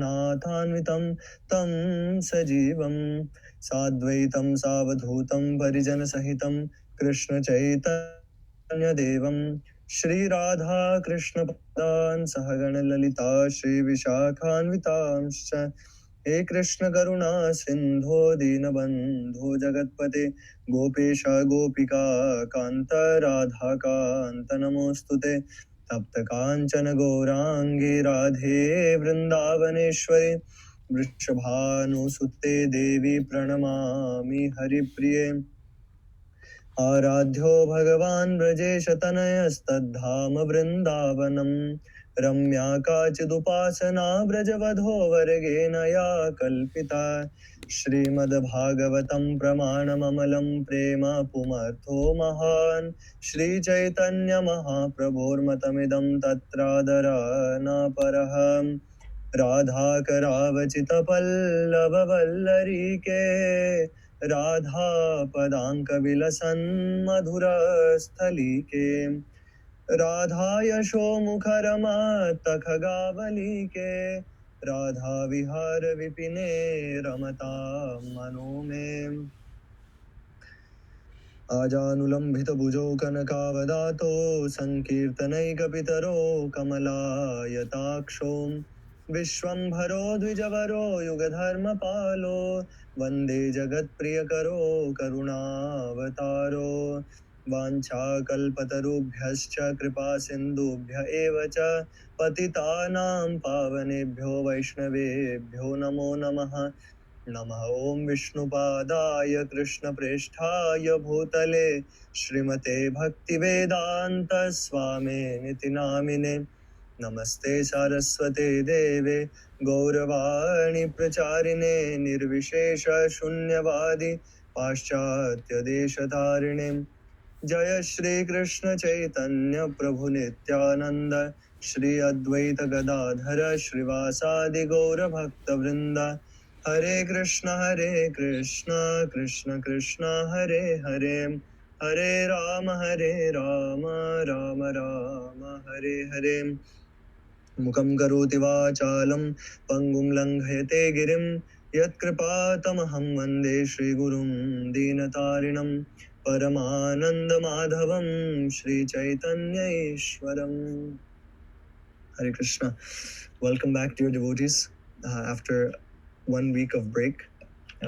नाथान्वितं तं सजीवं साद्वैतं सावधूतं परिजनसहितं कृष्णचैतन्यदेवं श्रीराधा कृष्णपादान् सहगणललिता श्रीविशाखान्वितांश्च हे कृष्ण करुणा सिन्धो दीनबन्धो जगत्पते गोपेश गोपिका कान्त राधाकान्त नमोऽस्तुते तप्त कांचन गौरांगी राधे वृंदावनेश्वरी वृषभानुसुते देवी प्रणमामि हरिप्रिये आराध्यो भगवान् व्रजेशतनयस्तद्धाम वृन्दावनम् रम्या काचिदुपासना व्रजवधो वर्गेण या कल्पिता श्रीमद्भागवतं प्रमाणममलं प्रेम पुमर्थो महान् श्रीचैतन्यमहाप्रभोर्मतमिदं तत्रादरानपरः राधाकरावचितपल्लववल्लरीके राधा पदाङ्कविलसन् मधुरस्थलीके राधा यशोमुखरमतखगावलीके राधा विहार विपिने रमतां मनो मे आजानुलम्बितभुजौ कनकावदातो सङ्कीर्तनैकपितरो कमलायताक्षो विश्वम्भरो द्विजवरो युगधर्मपालो वन्दे जगत्प्रियकरो करुणावतारो वाञ्छाकल्पतरुभ्यश्च कृपासिन्धुभ्य एव च पतितानां पावनेभ्यो वैष्णवेभ्यो नमो नमः नमः ॐ विष्णुपादाय कृष्णप्रेष्ठाय भूतले श्रीमते भक्तिवेदान्त स्वामिनिति नामिने नमस्ते सारस्वते देवे गौरवाणी प्रचारिणे निर्विशेष शून्यवादी पाश्चात्य देशधारिणे जय श्री कृष्ण चैतन्य प्रभु नित्यानंद श्री अद्वैत गदाधर श्रीवासादि गौर भक्त वृंद हरे कृष्ण कृष्ण कृष्ण हरे हरे हरे राम राम राम हरे हरे मुखं करोति वाचालं पंगुं लङ्घयते गिरिं यत्कृपातमहं वन्दे श्रीगुरुं दीनतारिणं परमानन्दमाधवं श्रीचैतन्यईश्वरम् Hare Krishna. Welcome back, dear devotees. After 1 week of break,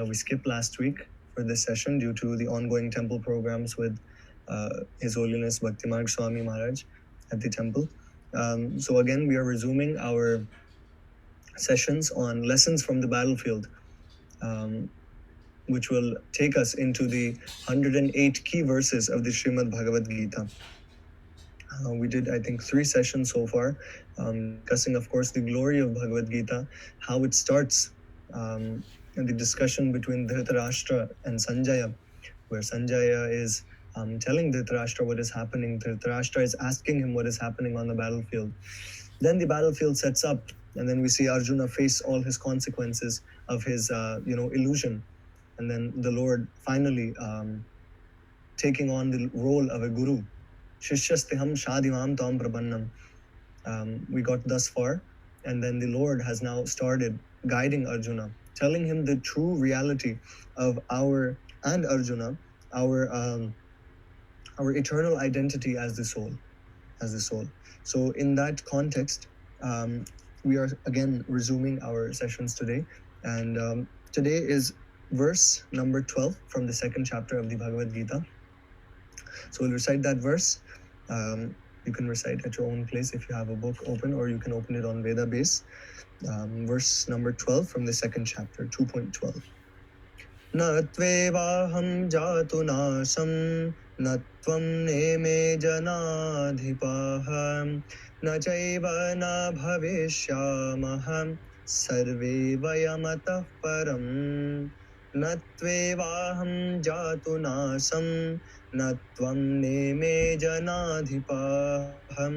we skipped last week for this session due to the ongoing temple programs with His Holiness Bhaktimarg Swami Maharaj at the temple. So again, we are resuming our sessions on lessons from the battlefield, which will take us into the 108 key verses of the Srimad Bhagavad Gita. We did, I think, 3 sessions so far, discussing, of course, the glory of Bhagavad Gita, how it starts, and the discussion between Dhritarashtra and Sanjaya, where Sanjaya is telling Dhritarashtra what is happening. Dhritarashtra is asking him what is happening on the battlefield. Then the battlefield sets up, and then we see Arjuna face all his consequences of his, illusion. And then the Lord finally taking on the role of a guru. Shishyastiham shadimam tam prabannam. We got thus far, and then the Lord has now started guiding Arjuna, telling him the true reality of our and Arjuna, our eternal identity as the soul, So in that context, we are again resuming our sessions today, and today is verse number 12 from the 2nd chapter of the Bhagavad Gita. So we'll recite that verse. You can recite at your own place if you have a book open, or you can open it on Veda base. Verse number 12 from the 2nd chapter, 2.12. Na tvevaham jatu nasam na tvam neme janadhipaham na chaiva na bhavishyamaham sarve vayamatah param na tvevaham jatu nasam न त्वं नेमे जनाधिपाहं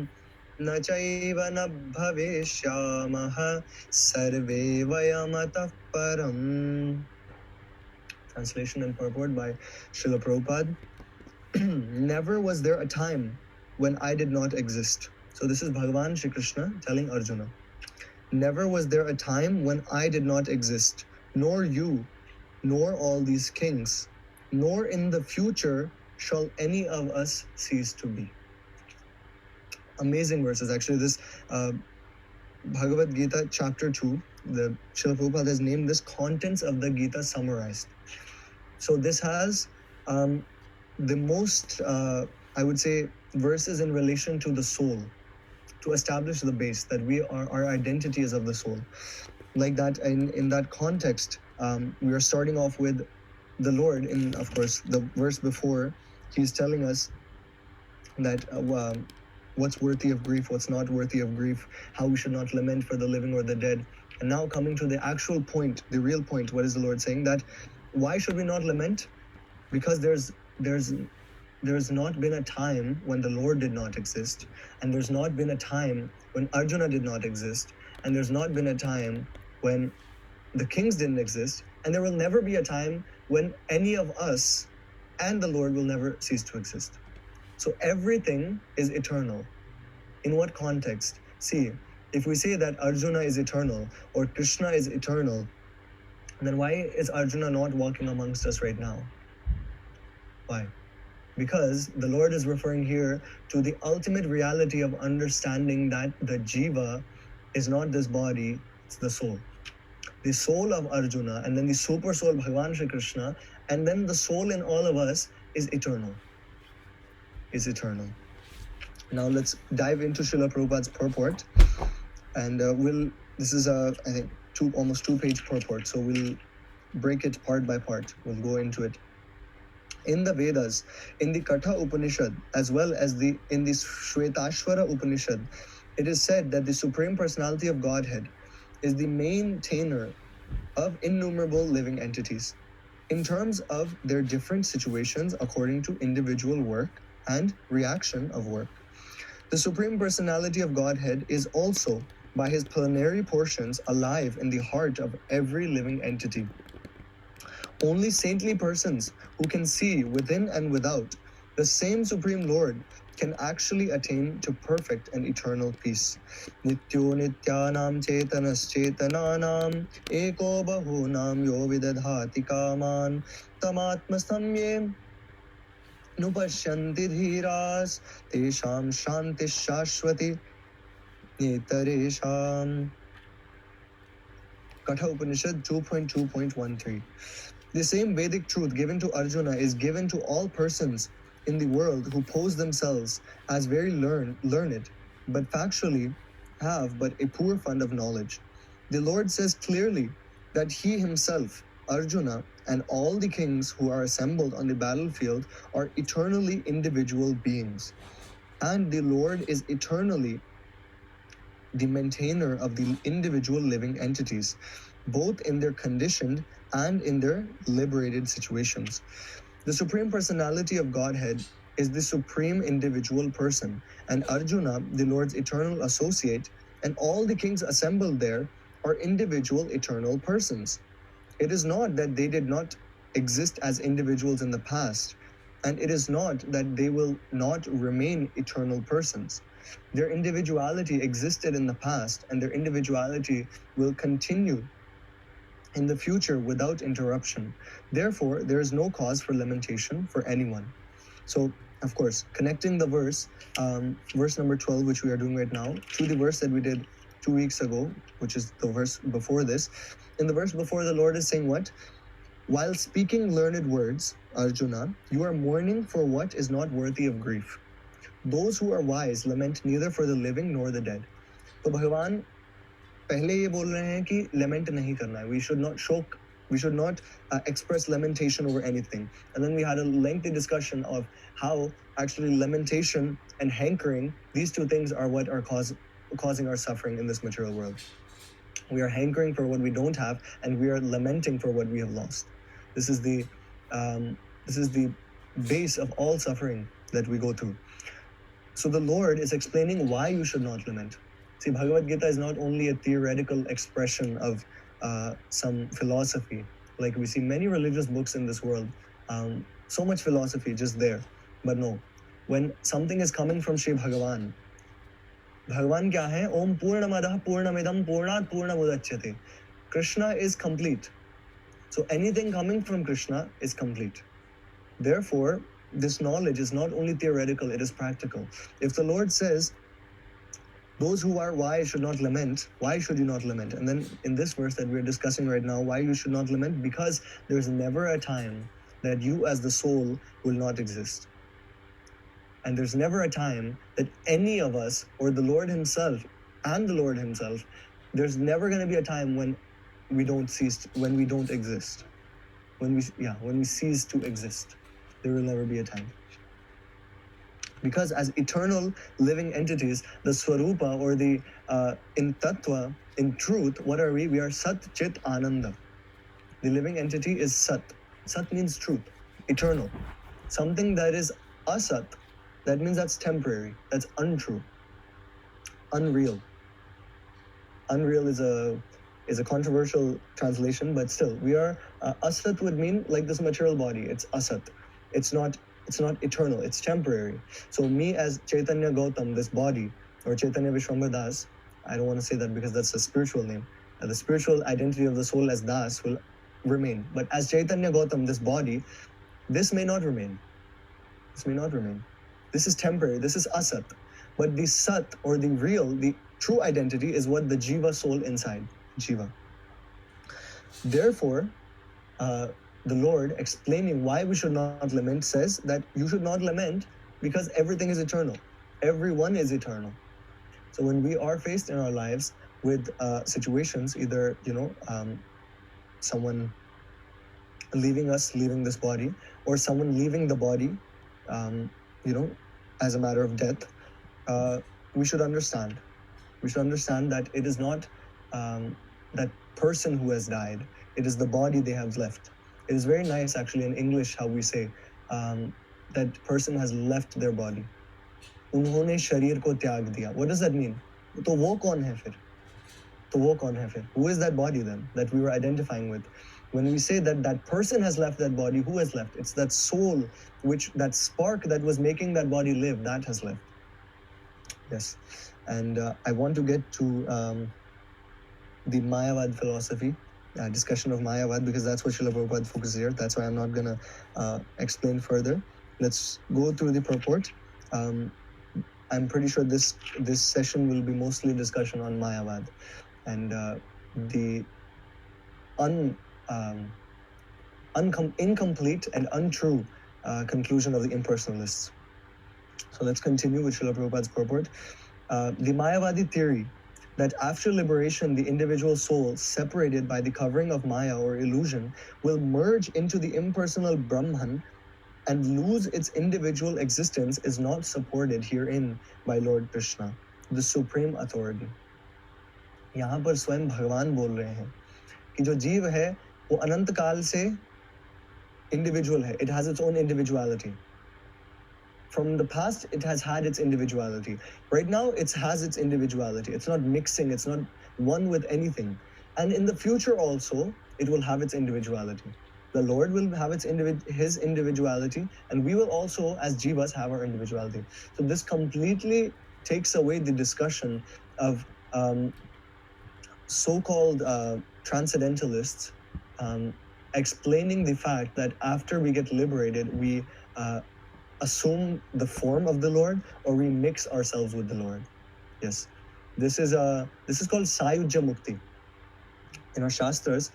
न चैव न भविष्यामः सर्वे वयमतः परम्. Translation and purport by Srila Prabhupada. Never was there a time when I did not exist. So this is Bhagavan Shri Krishna telling Arjuna. Never was there a time when I did not exist, nor you, nor all these kings, nor in the future shall any of us cease to be. Amazing verses. Actually, this Bhagavad Gita chapter 2, the Srila Prabhupada has named this contents of the Gita summarized. So this has the most, I would say, verses in relation to the soul, to establish the base that our identity is of the soul. Like that, in that context, we are starting off with the Lord. In, of course, the verse before, he's telling us that what's worthy of grief, what's not worthy of grief, how we should not lament for the living or the dead. And now coming to the actual point, the real point, what is the Lord saying? That why should we not lament? Because there's not been a time when the Lord did not exist, and there's not been a time when Arjuna did not exist, and there's not been a time when the kings didn't exist, and there will never be a time when any of us and the Lord will never cease to exist. So everything is eternal. In what context? See, if we say that Arjuna is eternal or Krishna is eternal, then why is Arjuna not walking amongst us right now? Why? Because the Lord is referring here to the ultimate reality of understanding that the jiva is not this body, it's the soul. The soul of Arjuna, and then the super soul Bhagavan Shri Krishna, and then the soul in all of us is eternal. Is eternal. Now let's dive into Srila Prabhupada's purport, and this is I think almost 2-page purport, so we'll break it part by part. We'll go into it. In the Vedas, in the Katha Upanishad, as well as in the Shvetashvara Upanishad, it is said that the Supreme Personality of Godhead is the maintainer of innumerable living entities in terms of their different situations according to individual work and reaction of work. The Supreme Personality of Godhead is also, by his plenary portions, alive in the heart of every living entity. Only saintly persons who can see within and without the same Supreme Lord can actually attain to perfect and eternal peace. Nityo nityanam chetanas chetananam eko bahunam yo vidadhati kaman tamatma samye nupashyanti dhiras tesham shanti shashwati netaresham. Katha Upanishad 2.2.13. The same Vedic truth given to Arjuna is given to all persons in the world who pose themselves as very learned, but factually have but a poor fund of knowledge. The Lord says clearly that he himself, Arjuna, and all the kings who are assembled on the battlefield are eternally individual beings. And the Lord is eternally the maintainer of the individual living entities, both in their conditioned and in their liberated situations. The Supreme Personality of Godhead is the supreme individual person, and Arjuna, the Lord's eternal associate, and all the kings assembled there are individual eternal persons. It is not that they did not exist as individuals in the past, and it is not that they will not remain eternal persons. Their individuality existed in the past, and their individuality will continue in the future without interruption. Therefore, there is no cause for lamentation for anyone. So, of course, connecting the verse number 12, which we are doing right now, to the verse that we did 2 weeks ago, which is the verse before this. In the verse before, the Lord is saying what? While speaking learned words, Arjuna, you are mourning for what is not worthy of grief. Those who are wise lament neither for the living nor the dead. तो भगवान पहले ये बोल रहे हैं कि lament नहीं करना है. We should not shock. We should not express lamentation over anything. And then we had a lengthy discussion of how actually lamentation and hankering, these two things are what are causing our suffering in this material world. We are hankering for what we don't have, and we are lamenting for what we have lost. This is the base of all suffering that we go through. So the Lord is explaining why you should not lament. See, Bhagavad Gita is not only a theoretical expression of some philosophy. Like we see many religious books in this world, so much philosophy just there. But no, when something is coming from Shri Bhagavan, भगवान क्या है? ओम पूर्णमदः पूर्णमिदं पूर्णात् पूर्णमुदच्यते. Krishna is complete. So anything coming from Krishna is complete. Therefore, this knowledge is not only theoretical, it is practical. If the Lord says, those who are wise should not lament, why should you not lament? And then in this verse that we're discussing right now, why you should not lament? Because there's never a time that you as the soul will not exist. And there's never a time that any of us or the Lord himself and the Lord himself, there's never going to be a time when we don't exist, when we cease to exist. There will never be a time. Because as eternal living entities, the Swarupa or the in Tattva, in truth, what are we? We are Sat Chit Ananda. The living entity is Sat. Sat means truth, eternal. Something that is Asat, that means that's temporary, that's untrue, unreal. Unreal is a controversial translation, but still, we are Asat would mean like this material body. It's Asat. It's not eternal, it's temporary. So me as Chaitanya Gautam, this body, or Chaitanya Vishwambar Das, I don't want to say that because that's a spiritual name. The spiritual identity of the soul as Das will remain. But as Chaitanya Gautam, this body, this may not remain. This may not remain. This is temporary, this is Asat. But the Sat, or the real, the true identity is what the Jiva soul inside, Jiva. Therefore, the Lord, explaining why we should not lament, says that you should not lament because everything is eternal. Everyone is eternal. So when we are faced in our lives with situations, either, someone leaving us, leaving this body, or someone leaving the body, as a matter of death, we should understand. We should understand that it is not that person who has died, it is the body they have left. It is very nice actually in English how we say that person has left their body. उन्होंने शरीर को त्याग दिया. What does that mean? तो वो कौन है फिर? तो वो कौन है फिर? Who is that body then that we were identifying with? When we say that that person has left that body, who has left? It's that soul, that spark that was making that body live, that has left. Yes. And I want to get to the Mayavad philosophy, discussion of Mayavad, because that's what Srila Prabhupada focuses here. That's why I'm not going to explain further. Let's go through the purport. I'm pretty sure this session will be mostly discussion on Mayavad and the incomplete and untrue conclusion of the impersonalists. So let's continue with Srila Prabhupada's purport. The Mayavadi theory that after liberation, the individual soul, separated by the covering of Maya or illusion, will merge into the impersonal Brahman and lose its individual existence is not supported herein by Lord Krishna, the supreme authority. यहाँ पर स्वयं भगवान बोल रहे हैं कि जो जीव है वो अनंत काल से individual है. It has its own individuality. From the past, it has had its individuality. Right now, it has its individuality. It's not mixing, it's not one with anything. And in the future also, it will have its individuality. The Lord will have his individuality, and we will also, as jivas, have our individuality. So this completely takes away the discussion of so-called transcendentalists explaining the fact that after we get liberated, we assume the form of the Lord, or we mix ourselves with the Lord. Yes, this is called Sayujya Mukti. In our Shastras,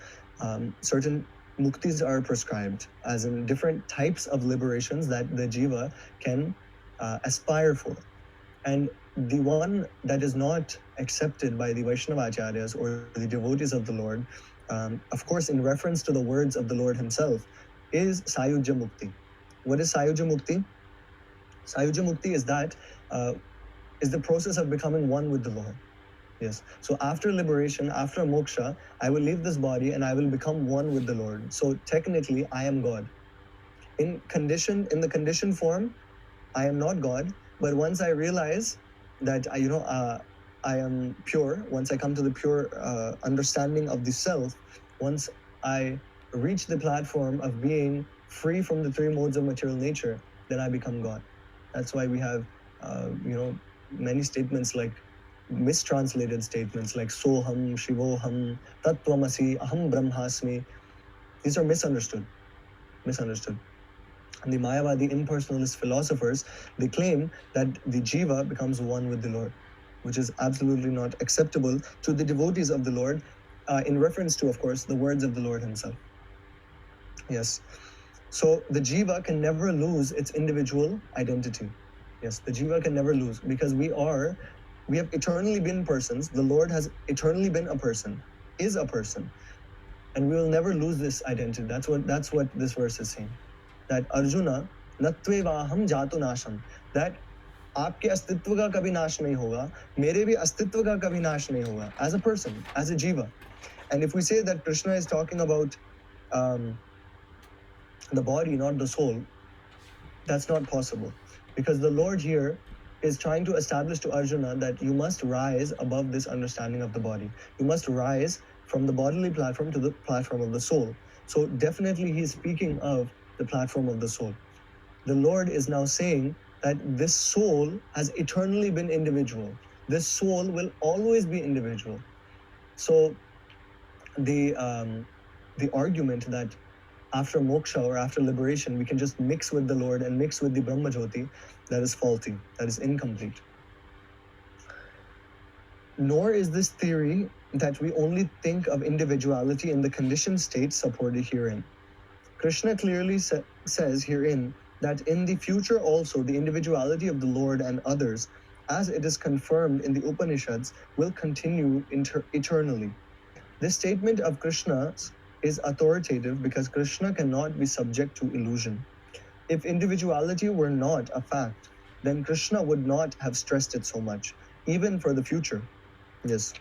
certain muktis are prescribed, as in different types of liberations that the jiva can aspire for. And the one that is not accepted by the Vaishnava Acharyas or the devotees of the Lord, of course, in reference to the words of the Lord himself, is Sayujya Mukti. What is Sayujya Mukti? Sayujya Mukti is the process of becoming one with the Lord. Yes. So after liberation, after moksha, I will leave this body and I will become one with the Lord. So technically, I am God. In the conditioned form, I am not God. But once I realize that I am pure, once I come to the pure understanding of the self, once I reach the platform of being free from the three modes of material nature, then I become God. That's why we have, many statements like mistranslated statements like Soham, Shivoham, Tattvamasi, Aham Brahmasmi. These are misunderstood. And the Mayavadi impersonalist philosophers, they claim that the jiva becomes one with the Lord, which is absolutely not acceptable to the devotees of the Lord, in reference to, of course, the words of the Lord himself. Yes. So the jiva can never lose its individual identity. Yes, the jiva can never lose, because we have eternally been persons. The Lord has eternally been a person, is a person, and we will never lose this identity. That's what this verse is saying. That Arjuna, natvevaham jatu nasham, that आपके अस्तित्व का कभी नाश नहीं होगा, मेरे भी अस्तित्व का कभी नाश नहीं होगा, as a person, as a jiva. And if we say that Krishna is talking about the body, not the soul, that's not possible, because the Lord here is trying to establish to Arjuna that you must rise above this understanding of the body. You must rise from the bodily platform to the platform of the soul. So definitely he is speaking of the platform of the soul. The Lord is now saying that this soul has eternally been individual. This soul will always be individual. So the argument that after moksha or after liberation we can just mix with the Lord and mix with the Brahma Jyoti, that is faulty, that is incomplete. Nor is this theory that we only think of individuality in the conditioned state supported herein. Krishna clearly says herein that in the future also the individuality of the Lord and others, as it is confirmed in the Upanishads, will continue eternally. This statement of Krishna's is authoritative because Krishna cannot be subject to illusion. If individuality were not a fact, then Krishna would not have stressed it so much, even for the future. Yes.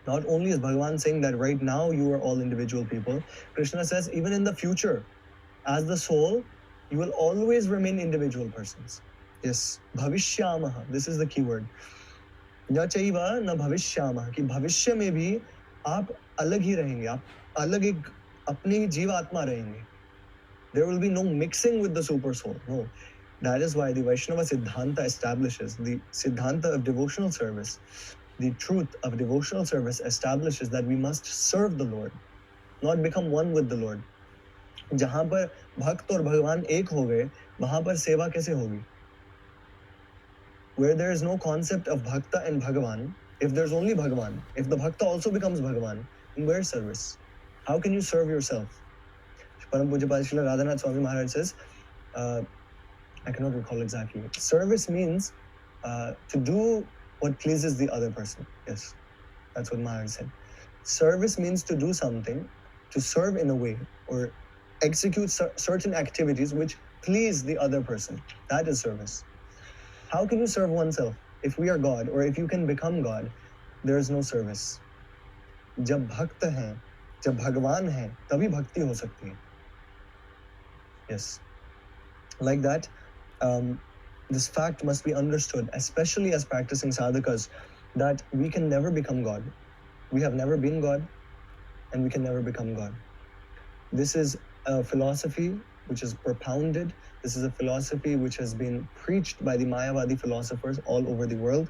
Not only is Bhagavan saying that right now you are all individual people, Krishna says even in the future, as the soul, you will always remain individual persons. Yes. Bhavishyamaha, this is the key word. न चैव न भविष्यामः, कि भविष्य में भी आप अलग ही रहेंगे, आप अलग एक अपनी जीवात्मा रहेंगे. There will be no mixing with the super soul. No. That is why the Vaishnava Siddhanta establishes, the Siddhanta of devotional service, the truth of devotional service establishes that we must serve the Lord, not become one with the Lord. जहां पर भक्त और भगवान एक हो गए, वहां पर सेवा कैसे होगी? Where there is no concept of bhakta and bhagavan, if there's only bhagavan, if the bhakta also becomes bhagavan, then where's service? How can you serve yourself? Param Pujyapad Srila Radhanath Swami Maharaj says, I cannot recall exactly. Service means to do what pleases the other person. Yes, that's what Maharaj said. Service means to do something, to serve in a way, or execute certain activities which please the other person. That is service. How can you serve oneself? If we are God, or if you can become God, there is no service. जब भक्त हैं, जब भगवान हैं, तभी भक्ति हो सकती है. Yes. Like that, this fact must be understood, especially as practicing sadhakas, that we can never become God. We have never been God, and we can never become God. This is a philosophy which is propounded. This is a philosophy which has been preached by the Mayavadi philosophers all over the world.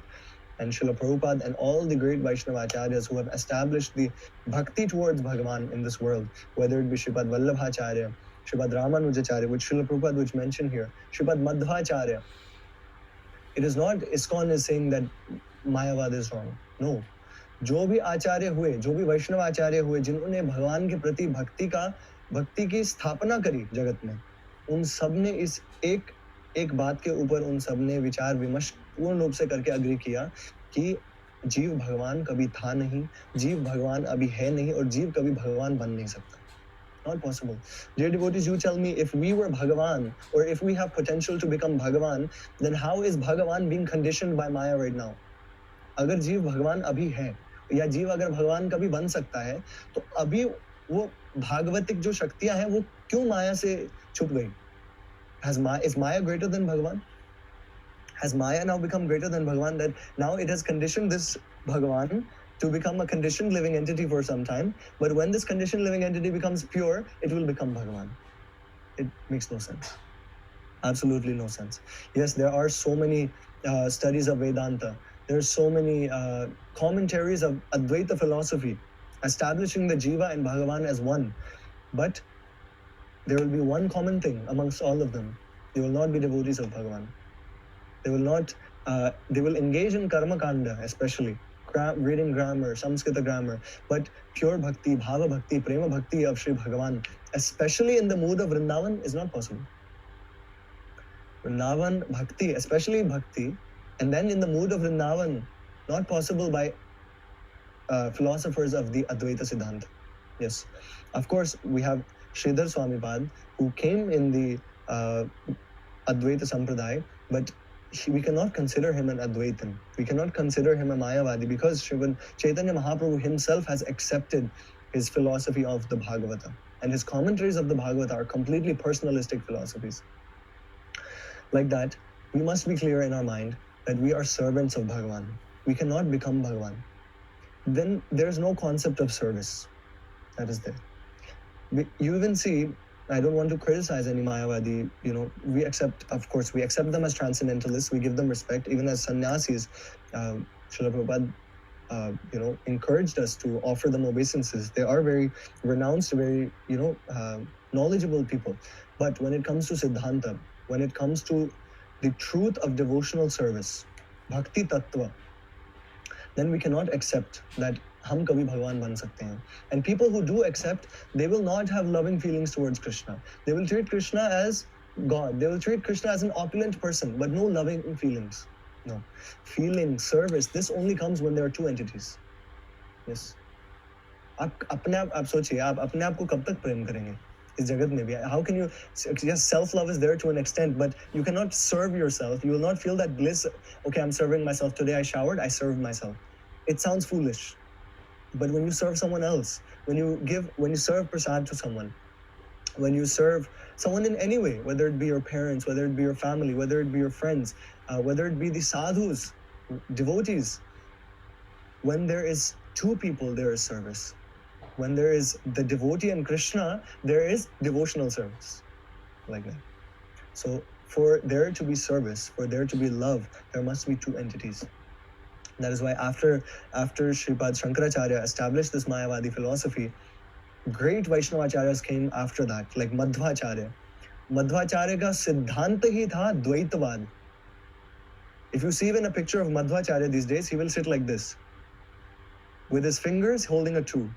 And Srila Prabhupada and all the great Vaishnava Acharyas who have established the bhakti towards Bhagavan in this world, whether it be Sripad Vallabhacharya, Sripad Ramanujacharya, which Srila Prabhupada which mentioned here, Sripad Madhvacharya. It is not ISKCON is saying that Mayavad is wrong. No. जो भी आचार्य हुए, जो भी वैष्णव आचार्य हुए, जिन्होंने भगवान के प्रति भक्ति की स्थापना करी जगत में, उन सब ने इस एक बात के ऊपर उन सब ने विचार विमर्श पूर्ण रूप से करके अग्री किया कि जीव भगवान कभी था नहीं, जीव भगवान अभी है नहीं, और जीव कभी भगवान बन नहीं सकता. Not possible. Dear devotees, you tell me, if we were Bhagavan, or if we have potential to become Bhagavan, then how is Bhagavan being conditioned by Maya right now? अगर जीव भगवान अभी है, या जीव अगर भगवान कभी बन सकता है, तो अभी वो भागवतिक जो शक्तियां हैं वो क्यों माया से छुप गई? Is Maya greater than Bhagavan? Has Maya now become greater than Bhagavan, that now it has conditioned this Bhagavan to become a conditioned living entity for some time, but when this conditioned living entity becomes pure, it will become Bhagavan? It makes no sense. Absolutely no sense. Yes, there are so many studies of Vedanta There are so many commentaries of Advaita philosophy establishing the Jiva and Bhagavan as one. But there will be one common thing amongst all of them. They will not be devotees of Bhagavan. They will not, they will engage in karma kanda, especially reading grammar, Samskrita grammar, but pure bhakti, bhava bhakti, prema bhakti of Sri Bhagavan, especially in the mood of Vrindavan, is not possible. Vrindavan bhakti, especially bhakti, and then in the mood of Vrindavan, not possible by philosophers of the Advaita Siddhanta. Yes, of course, we have Sridhar Swamipad, who came in the Advaita Sampradaya, but we cannot consider him an Advaitin. We cannot consider him a Mayavadi because Srimad Chaitanya Mahaprabhu himself has accepted his philosophy of the Bhagavata. And his commentaries of the Bhagavata are completely personalistic philosophies. Like that, we must be clear in our mind that we are servants of Bhagavan. We cannot become Bhagavan. Then there's no concept of service that is there. You even see, I don't want to criticize any Mayavadi, we accept, of course, we accept them as transcendentalists, we give them respect, even as sannyasis. Srila Prabhupada, encouraged us to offer them obeisances. They are very renounced, very, knowledgeable people. But when it comes to Siddhanta, when it comes to the truth of devotional service, Bhakti Tattva, then we cannot accept that हम कभी भगवान बन सकते हैं. And people who do accept, they will not have loving feelings towards Krishna. They will treat Krishna as God. They will treat Krishna as an opulent person, but no loving feelings. No. Feeling, service, this only comes when there are two entities. Yes. आप सोचिए, आप अपने आप को कब तक प्रेम करेंगे इस जगत में भी? How can you, yes, self-love is there to an extent, but you cannot serve yourself. You will not feel that bliss. Okay, I'm serving myself. Today I showered, I served myself. It sounds foolish. But when you serve someone else, when you serve prasad to someone, when you serve someone in any way, whether it be your parents, whether it be your family, whether it be your friends, whether it be the sadhus, devotees, when there is two people, there is service. When there is the devotee and Krishna, there is devotional service. Like that. So for there to be service, for there to be love, there must be two entities. That is why after Sripad Shankaracharya established this Mayavadi philosophy, great Vaishnavacharyas came after that, like Madhvacharya. Madhvacharya ka siddhanta hi tha Dvaitavad. If you see even a picture of Madhvacharya these days, he will sit like this, with his fingers holding a two.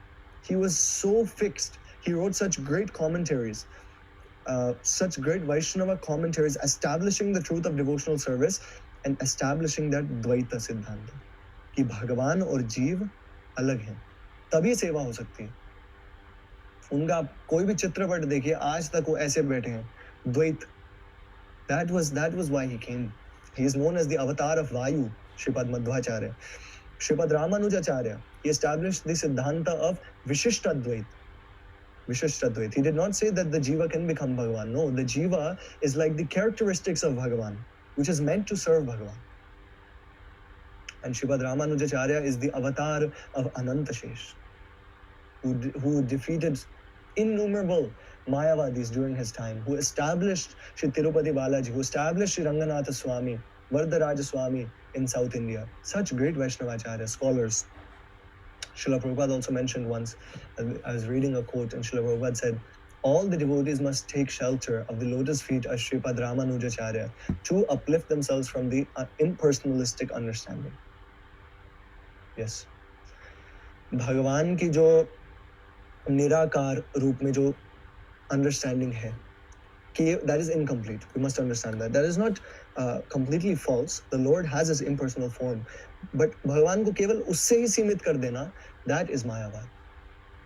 He was so fixed. He wrote such great commentaries, such great Vaishnava commentaries, establishing the truth of devotional service and establishing that Dvaita Siddhanta. कि भगवान और जीव अलग हैं, तभी सेवा हो सकती है. उनका कोई भी चित्रपट देखिए, आज तक वो ऐसे बैठे हैं, द्वैत. That was why he came. He is known as the avatar of Vayu, Sripad Madhvacharya. Sripad Ramanujacharya, he established the Siddhanta of Vishishtadvait. Vishishtadvait. He did not say that the jiva can become Bhagavan. No, the jiva is like the characteristics of Bhagavan, which is meant to serve Bhagavan. And Sripad Ramanujacharya is the avatar of Anantashesh, who defeated innumerable Mayavadis during his time, who established Shri Tirupati Balaji, who established Shri Ranganatha Swami, Vardaraja Swami in South India. Such great Vaishnavacharya, scholars. Srila Prabhupada also mentioned once, I was reading a quote, and Srila Prabhupada said, all the devotees must take shelter of the lotus feet of Sripad Ramanujacharya to uplift themselves from the impersonalistic understanding. Yes. भगवान की जो निराकार रूप में जो understanding है, कि that is incomplete. We must understand that. That is not completely false. The Lord has his impersonal form. But भगवान को केवल उससे ही सीमित कर देना, that is मायावाद.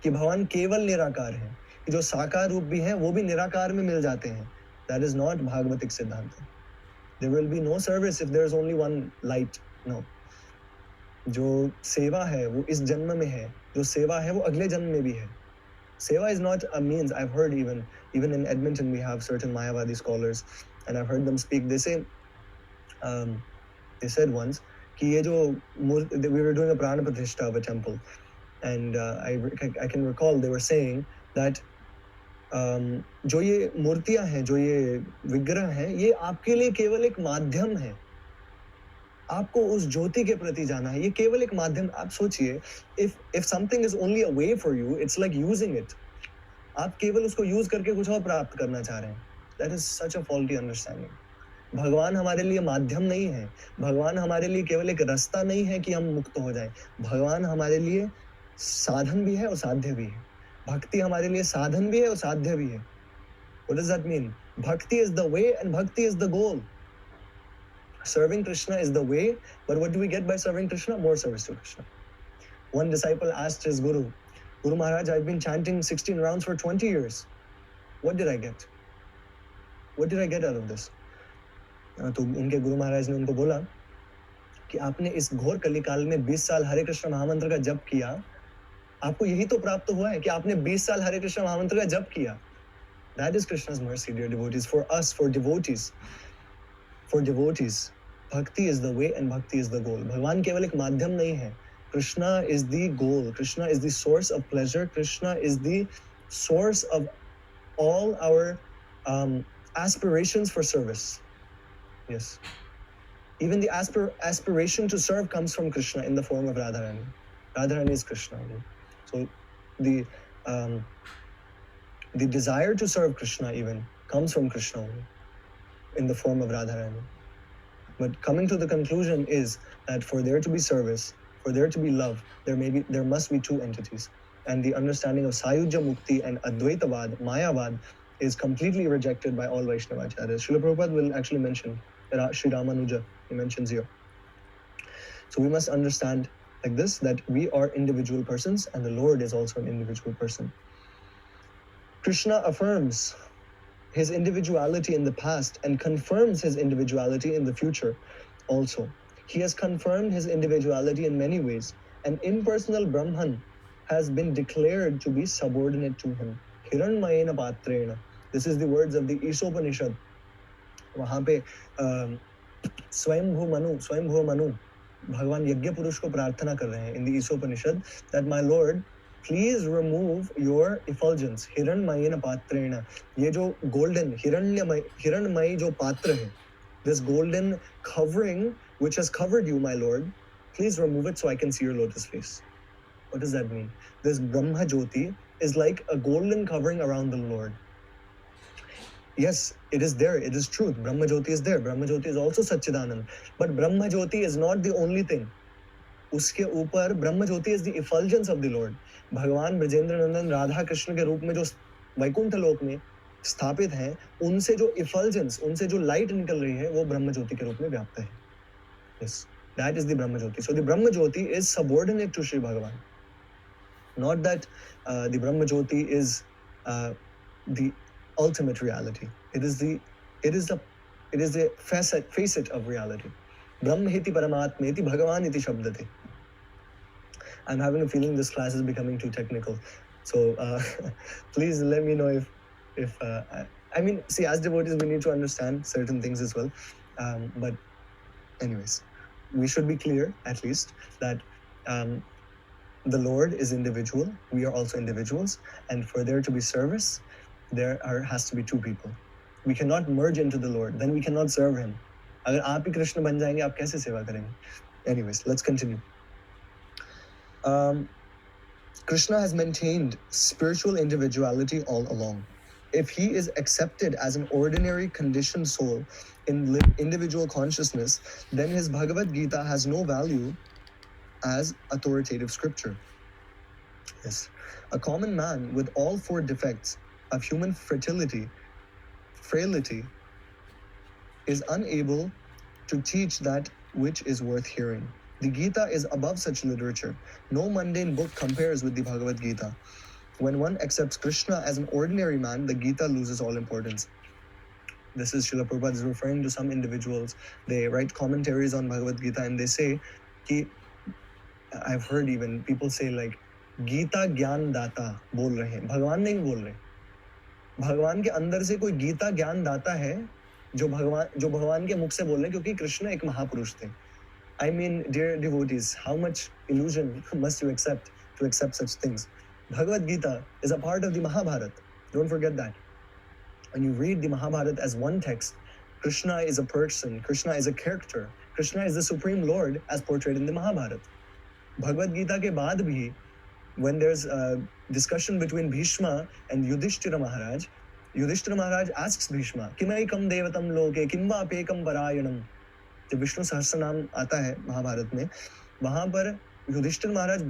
कि भगवान केवल निराकार है. कि जो साकार रूप भी हैं, वो भी निराकार में मिल जाते हैं. That is not भागवतिक सिद्धांत. There will be no service if there is only one light. No. जो सेवा है वो इस जन्म में है, जो सेवा है वो अगले जन्म में भी है. Seva is not a means. I've heard even in Edmonton we have certain Mayavadi scholars, and I've heard them speak. They say, they said once कि ये जो we were doing a prana pratishtha of a temple, and I can recall they were saying that जो ये मूर्तियां हैं, जो ये विग्रह हैं, ये आपके लिए केवल एक माध्यम है. आपको उस ज्योति के प्रति जाना है। ये केवल एक माध्यम, आप सोचिए, if something is only a way for you, it's like using it. आप केवल उसको यूज करके कुछ और प्राप्त करना चाह रहे हैं. That is such a faulty understanding. भगवान हमारे लिए माध्यम नहीं है, भगवान हमारे लिए केवल एक रास्ता नहीं है कि हम मुक्त हो जाएं, भगवान हमारे लिए साधन भी है और साध्य भी है. भक्ति हमारे लिए साधन भी है और साध्य भी है. What does that mean? Bhakti is the way and bhakti is the goal. Serving Krishna is the way, but what do we get by serving Krishna? More service to Krishna. One disciple asked his Guru, Guru Maharaj, I've been chanting 16 rounds for 20 years. What did I get? What did I get out of this? तो उनके गुरु महाराज ने उनको बोला कि आपने इस घोर कलिकाल में 20 साल हरे कृष्ण महामंत्र का जप किया, आपको यही तो प्राप्त हुआ है कि आपने 20 साल हरे कृष्ण महामंत्र का जप किया. That is Krishna's mercy, dear devotees, for us, for devotees. For devotees, bhakti is the way and bhakti is the goal. भगवान केवल एक माध्यम नहीं है. Krishna is the goal. Krishna is the source of pleasure. Krishna is the source of all our aspirations for service. Yes. Even the aspiration to serve comes from Krishna in the form of Radharani. Radharani is Krishna. So the desire to serve Krishna even comes from Krishna only, in the form of Radharani. But coming to the conclusion is that for there to be service, for there to be love, there must be two entities. And the understanding of Sayujya Mukti and Advaitavad, Mayavad, is completely rejected by all Vaishnavacharyas. Srila Prabhupada will actually mention, Sri Ramanuja, he mentions here. So we must understand like this, that we are individual persons and the Lord is also an individual person. Krishna affirms his individuality in the past and confirms his individuality in the future also. He has confirmed his individuality in many ways. An impersonal Brahman has been declared to be subordinate to him. Hiranmayena patrena. This is the words of the Isopanishad. वहाँ पे स्वयंभू मनु भगवान यज्ञ पुरुष को प्रार्थना कर रहे हैं in the Isopanishad that my Lord, please remove your effulgence. हिरणमयेन पात्रेण. ये जो golden हिरणमयी जो पात्र है, this golden covering which has covered you, my Lord, please remove it so I can see your lotus face. What does that mean? This Brahma Jyoti is like a golden covering around the Lord. Yes, it is there. It is truth. Brahma Jyoti is there. Brahma Jyoti is also Satchidanand. But Brahma Jyoti is not the only thing. उसके ऊपर ब्रह्म ज्योति is the effulgence of the Lord. भगवान ब्रजेंद्र नंदन राधा कृष्ण के रूप में जो वैकुंठ लोक में स्थापित हैं, उनसे जो effulgence, उनसे जो light निकल रही है, वो ब्रह्म ज्योति के रूप में व्याप्त है. Yes, that is the Brahma Jyoti. So the Brahma Jyoti is subordinate to Shri Bhagavan. Not that the Brahma Jyoti is the ultimate reality. It is the facet of reality. Brahmeti Paramatmeti Bhagavan iti Shabdate. I'm having a feeling this class is becoming too technical. So please let me know if I mean, see, as devotees we need to understand certain things as well. But anyways, we should be clear at least that the Lord is individual. We are also individuals, and for there to be service, has to be two people. We cannot merge into the Lord. Then we cannot serve Him. अगर आप ही कृष्ण बन जाएंगे, आप कैसे सेवा करेंगे? Anyways, let's continue. Krishna has maintained spiritual individuality all along. If he is accepted as an ordinary conditioned soul in individual consciousness, then his Bhagavad Gita has no value as authoritative scripture. Yes. A common man with all four defects of human frailty, is unable to teach that which is worth hearing. The Gita is above such literature. No mundane book compares with the Bhagavad Gita. When one accepts Krishna as an ordinary man, the Gita loses all importance. This is Srila Prabhupada is referring to some individuals. They write commentaries on Bhagavad Gita and they say, I've heard even people say like, Gita Gyan Data बोल रहे हैं, भगवान नहीं बोल रहे. भगवान के अंदर से कोई गीता ज्ञान दाता है जो भगवान के मुख से बोल रहे हैं, क्योंकि कृष्ण एक महापुरुष थे. I mean, dear devotees, how much illusion must you accept to accept such things? Bhagavad Gita is a part of the Mahabharata. Don't forget that. When you read the Mahabharata as one text, Krishna is a person, Krishna is a character, Krishna is the supreme lord as portrayed in the Mahabharata. Bhagavad Gita ke baad bhi, when there's a discussion between Bhishma and Yudhishthira Maharaj asks Bhishma, Kimaikam devatam loke, kimva apekam parayanam. जब विष्णु सहस्त्र नाम आता है महाभारत में, वहां पर युधिष्ठिर महाराज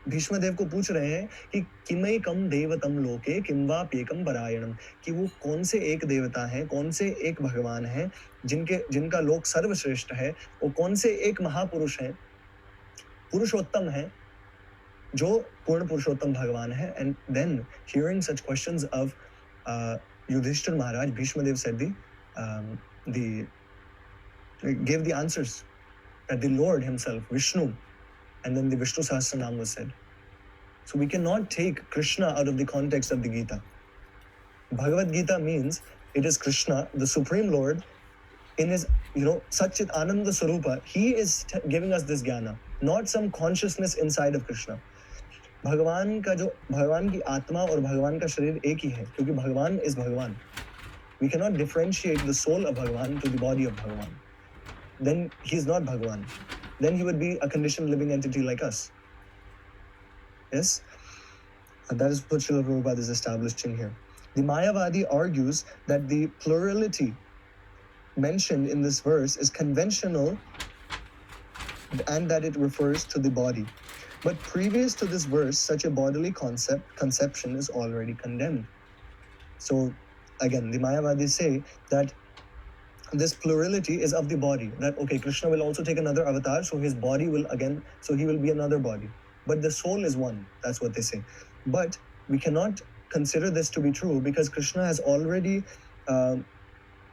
भीष्म देव को पूछ रहे हैं कि किमैकम देवतम लोके किंवा पेकम परायणम, कि वो कौन से एक देवता है, कौन से एक भगवान है जिनका लोक सर्वश्रेष्ठ है, वो कौन से एक महापुरुष है, पुरुषोत्तम है, जो पूर्ण पुरुषोत्तम भगवान है. And then hearing such questions of Yudhishthir Maharaj, Bhishma Dev said gave the answers that the Lord himself, Vishnu, and then the Vishnu Sahasranam was said. So we cannot take Krishna out of the context of the Gita. Bhagavad Gita means it is Krishna, the Supreme Lord, in his, Satchit Ananda Swarupa. He is giving us this jnana, not some consciousness inside of Krishna. भगवान की आत्मा और भगवान का शरीर एक ही है, क्योंकि भगवान is भगवान. We cannot differentiate the soul of Bhagavan to the body of Bhagavan. Then he is not Bhagavan. Then he would be a conditioned living entity like us. Yes? And that is what Srila Prabhupada is establishing here. The Mayavadi argues that the plurality mentioned in this verse is conventional and that it refers to the body. But previous to this verse, such a bodily conception is already condemned. So again, the Mayavadis say that this plurality is of the body, that okay, Krishna will also take another avatar, so his body will he will be another body, but the soul is one. That's what they say. But we cannot consider this to be true because Krishna has already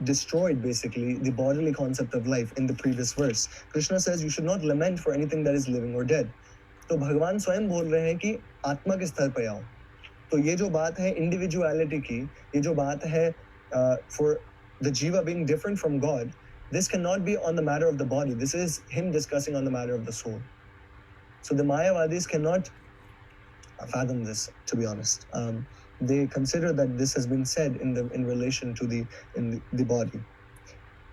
destroyed basically the bodily concept of life in the previous verse. Krishna says you should not lament for anything that is living or dead. तो भगवान स्वयं बोल रहे हैं कि आत्मा के स्तर पर आओ. तो ये जो बात है इंडिविजुअलिटी की, ये जो बात है for the jiva being different from God, this cannot be on the matter of the body. This is him discussing on the matter of the soul. So the Mayavadis cannot fathom this, to be honest. They consider that this has been said in relation to the body.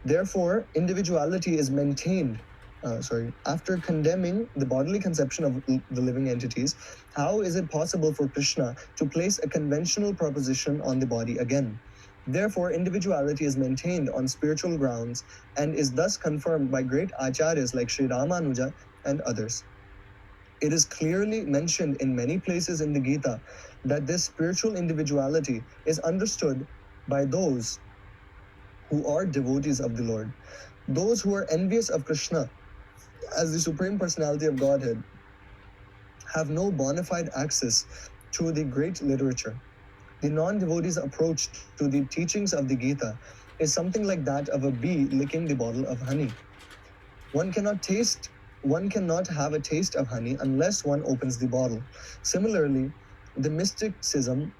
Therefore, individuality is maintained. After condemning the bodily conception of the living entities, how is it possible for Krishna to place a conventional proposition on the body again? Therefore, individuality is maintained on spiritual grounds and is thus confirmed by great acharyas like Sri Ramanuja and others. It is clearly mentioned in many places in the Gita that this spiritual individuality is understood by those who are devotees of the Lord. Those who are envious of Krishna as the Supreme Personality of Godhead have no bona fide access to the great literature. The non-devotee's approach to the teachings of the Gita is something like that of a bee licking the bottle of honey. One cannot have a taste of honey unless one opens the bottle. Similarly, the mysticism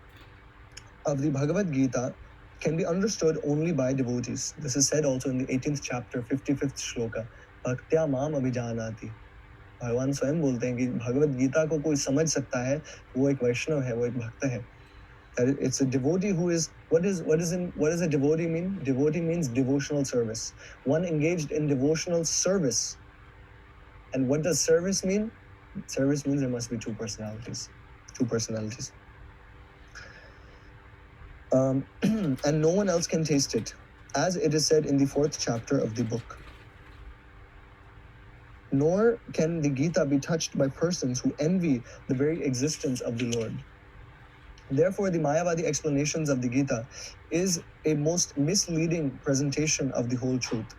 of the Bhagavad Gita can be understood only by devotees. This is said also in the 18th chapter, 55th shloka. Bhaktya maam abhijanati. भगवान स्वयं बोलते हैं कि भगवद गीता को कोई समझ सकता है, वो एक वैष्णव है, वो एक भक्त है. It's a devotee who is, what does a devotee mean? Devotee means devotional service. One engaged in devotional service. And what does service mean? Service means there must be two personalities. And no one else can taste it, as it is said in the 4th chapter of the book. Nor can the Gita be touched by persons who envy the very existence of the Lord. Therefore, the Mayavadi explanations of the Gita is a most misleading presentation of the whole truth.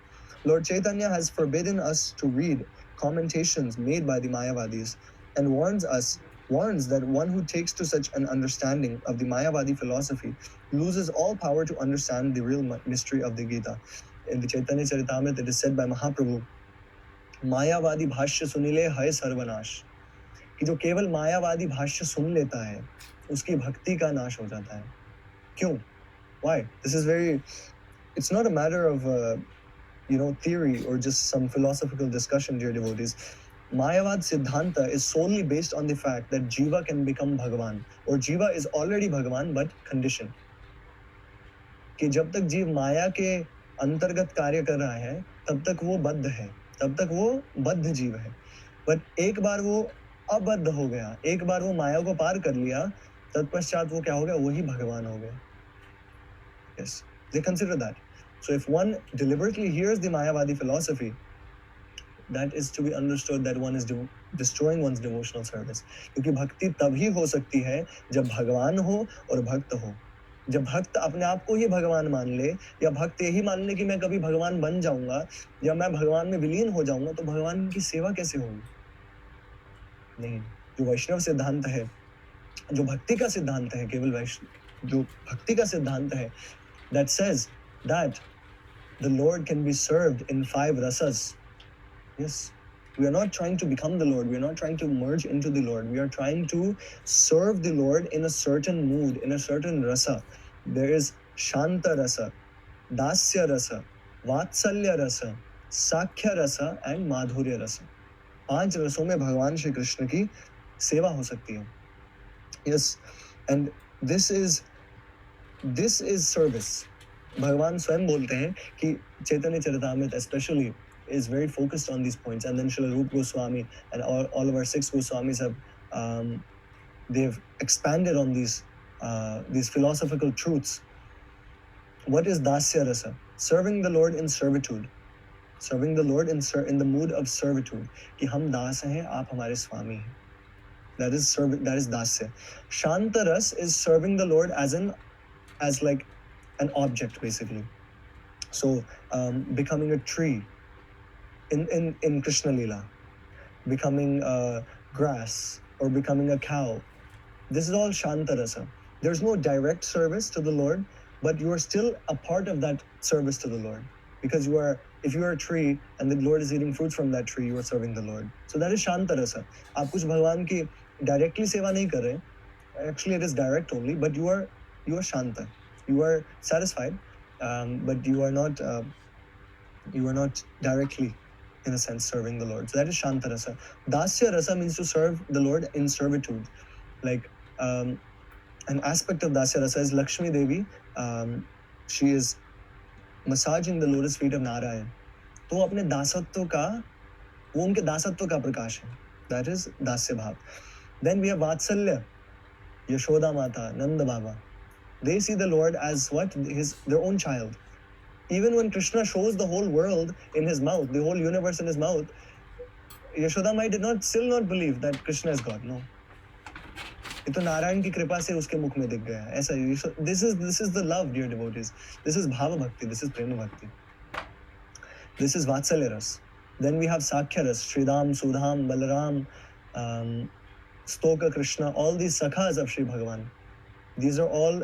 Lord Chaitanya has forbidden us to read commentations made by the Mayavadis and warns that one who takes to such an understanding of the Mayavadi philosophy loses all power to understand the real mystery of the Gita. In the Chaitanya Charitamrita, it is said by Mahaprabhu, मायावादी भाष्य सुनिले है सर्वनाश, कि जो केवल मायावादी भाष्य सुन लेता है उसकी भक्ति का नाश हो जाता है. क्यों? Why? This is it's not a matter of theory or just some philosophical discussion, dear devotees. Mayavad Siddhanta is solely based on the fact that Jiva can become Bhagavan, or Jiva is already Bhagavan but conditioned. कि जब तक जीव माया के अंतर्गत कार्य कर रहा है तब तक वो बद्ध है, तब तक वो बद्ध जीव है, बट एक बार वो अबद्ध हो गया, एक बार वो माया को पार कर लिया, तत्पश्चात वो क्या हो गया, वही भगवान हो गया. Yes, they consider that. So if one deliberately hears the Mayavadi philosophy, that is to be understood that one is destroying one's devotional service. क्योंकि भक्ति तभी हो सकती है जब भगवान हो और भक्त हो. जब भक्त अपने आप को ही भगवान मान ले, या भक्त यही मान ले कि मैं कभी भगवान बन जाऊंगा या मैं भगवान में विलीन हो जाऊंगा, तो भगवान की सेवा कैसे होगी? नहीं. जो वैष्णव सिद्धांत है, जो भक्ति का सिद्धांत है, केवल वैष्णव जो भक्ति का सिद्धांत है, that says that the Lord can be served in 5 rasas. Yes, we are not trying to become the Lord. We are not trying to merge into the Lord. We are trying to serve the Lord in a certain mood, in a certain rasa. There is Shanta rasa, Dasya rasa, Vatsalya rasa, Sakhya rasa and Madhurya rasa. 5 रसों में भगवान श्री कृष्ण की सेवा हो सकती है. Yes, and this is service. भगवान स्वयं बोलते हैं कि चैतन्य Charitamrita especially is very focused on these points, and then Srila Rupa Goswami and all of our 6 Goswamis have they've expanded on these philosophical truths. What is Dasya Rasa? Serving the Lord in servitude. Serving the Lord in the mood of servitude. कि हम दास हैं, आप हमारे स्वामी हैं. That is Dasya. Shanta Ras is serving the Lord as like an object, basically. So becoming a tree in Krishna Leela, becoming grass or becoming a cow. This is all Shanta Rasa. There's no direct service to the Lord, but you are still a part of that service to the Lord. Because if you are a tree and the Lord is eating fruits from that tree, you are serving the Lord. So that is Shanta Rasa. आप कुछ भगवान की directly सेवा नहीं कर रहे. Actually, it is direct only, but you are Shanta. You are satisfied, but you are not directly, in a sense, serving the Lord. So that is Shanta Rasa. Dasya Rasa means to serve the Lord in servitude. Like an aspect of Dasya Rasa is Lakshmi Devi. She is massaging the lotus feet of Narayan. तो अपने दासत्व का, वो उनके दासत्व का प्रकाश है. That is Dasya Bhav. Then we have Vatsalya, Yashoda Mata, Nanda Baba. They see the Lord as what? Their own child. Even when Krishna shows the whole world in his mouth, the whole universe in his mouth, Yashoda Mai did still not believe that Krishna is God. No. ये तो नारायण की कृपा से उसके मुख में दिख गया. ऐसा this is the love, dear devotees. This is bhava bhakti. This is prema bhakti. This is vatsalya ras. Then we have sakhya ras, Sridham, Sudham, Balaram, Stoka Krishna, all these sakhas of Shri Bhagavan. These are all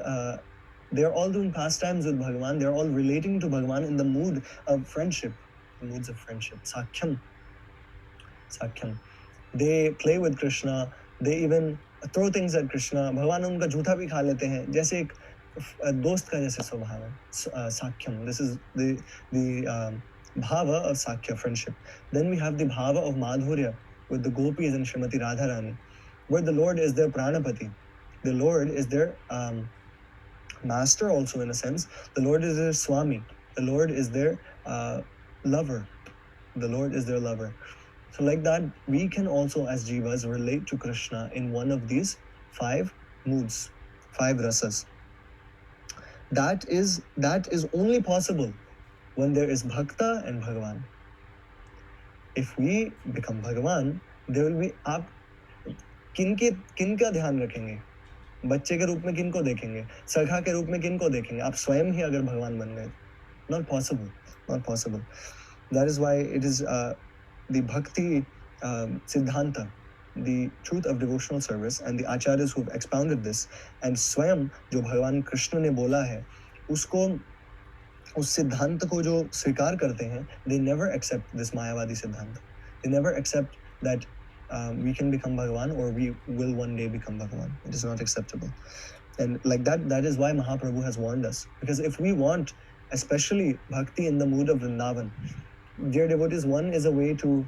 they are all doing pastimes with Bhagavan. They are all relating to Bhagavan in the mood of friendship, the moods of friendship. Sakhyam. They play with Krishna. They even throw things at Krishna. भगवान उनका जूठा भी खा लेते हैं, जैसे एक दोस्त का जैसे स्वभाव है. Sakyam. This is the bhava of Sakya, friendship. Then we have the bhava of Madhurya with the gopis and Srimati Radharani, where the Lord is their pranapati. The Lord is their master also, in a sense. The Lord is their swami. The Lord is their lover. The Lord is their lover. So like that, we can also as jivas relate to Krishna in one of these 5 moods, 5 rasas. That is only possible when there is bhakta and Bhagavan. If we become Bhagavan, there will be, आप किनका ध्यान रखेंगे? बच्चे के रूप में किनको देखेंगे? सखा के रूप में किनको देखेंगे? आप स्वयं ही अगर भगवान बन गए, not possible. That is why it is the bhakti siddhanta, the truth of devotional service, and the acharyas who have expounded this, and स्वयं जो भगवान कृष्ण ने बोला है, उसको, उस सिद्धांत को जो स्वीकार करते हैं, they never accept this mayavadi siddhanta. They never accept that we can become Bhagavan or we will one day become Bhagavan. It is not acceptable. And like that is why Mahaprabhu has warned us. Because if we want, especially bhakti in the mood of Vrindavan, dear devotees, one is a way to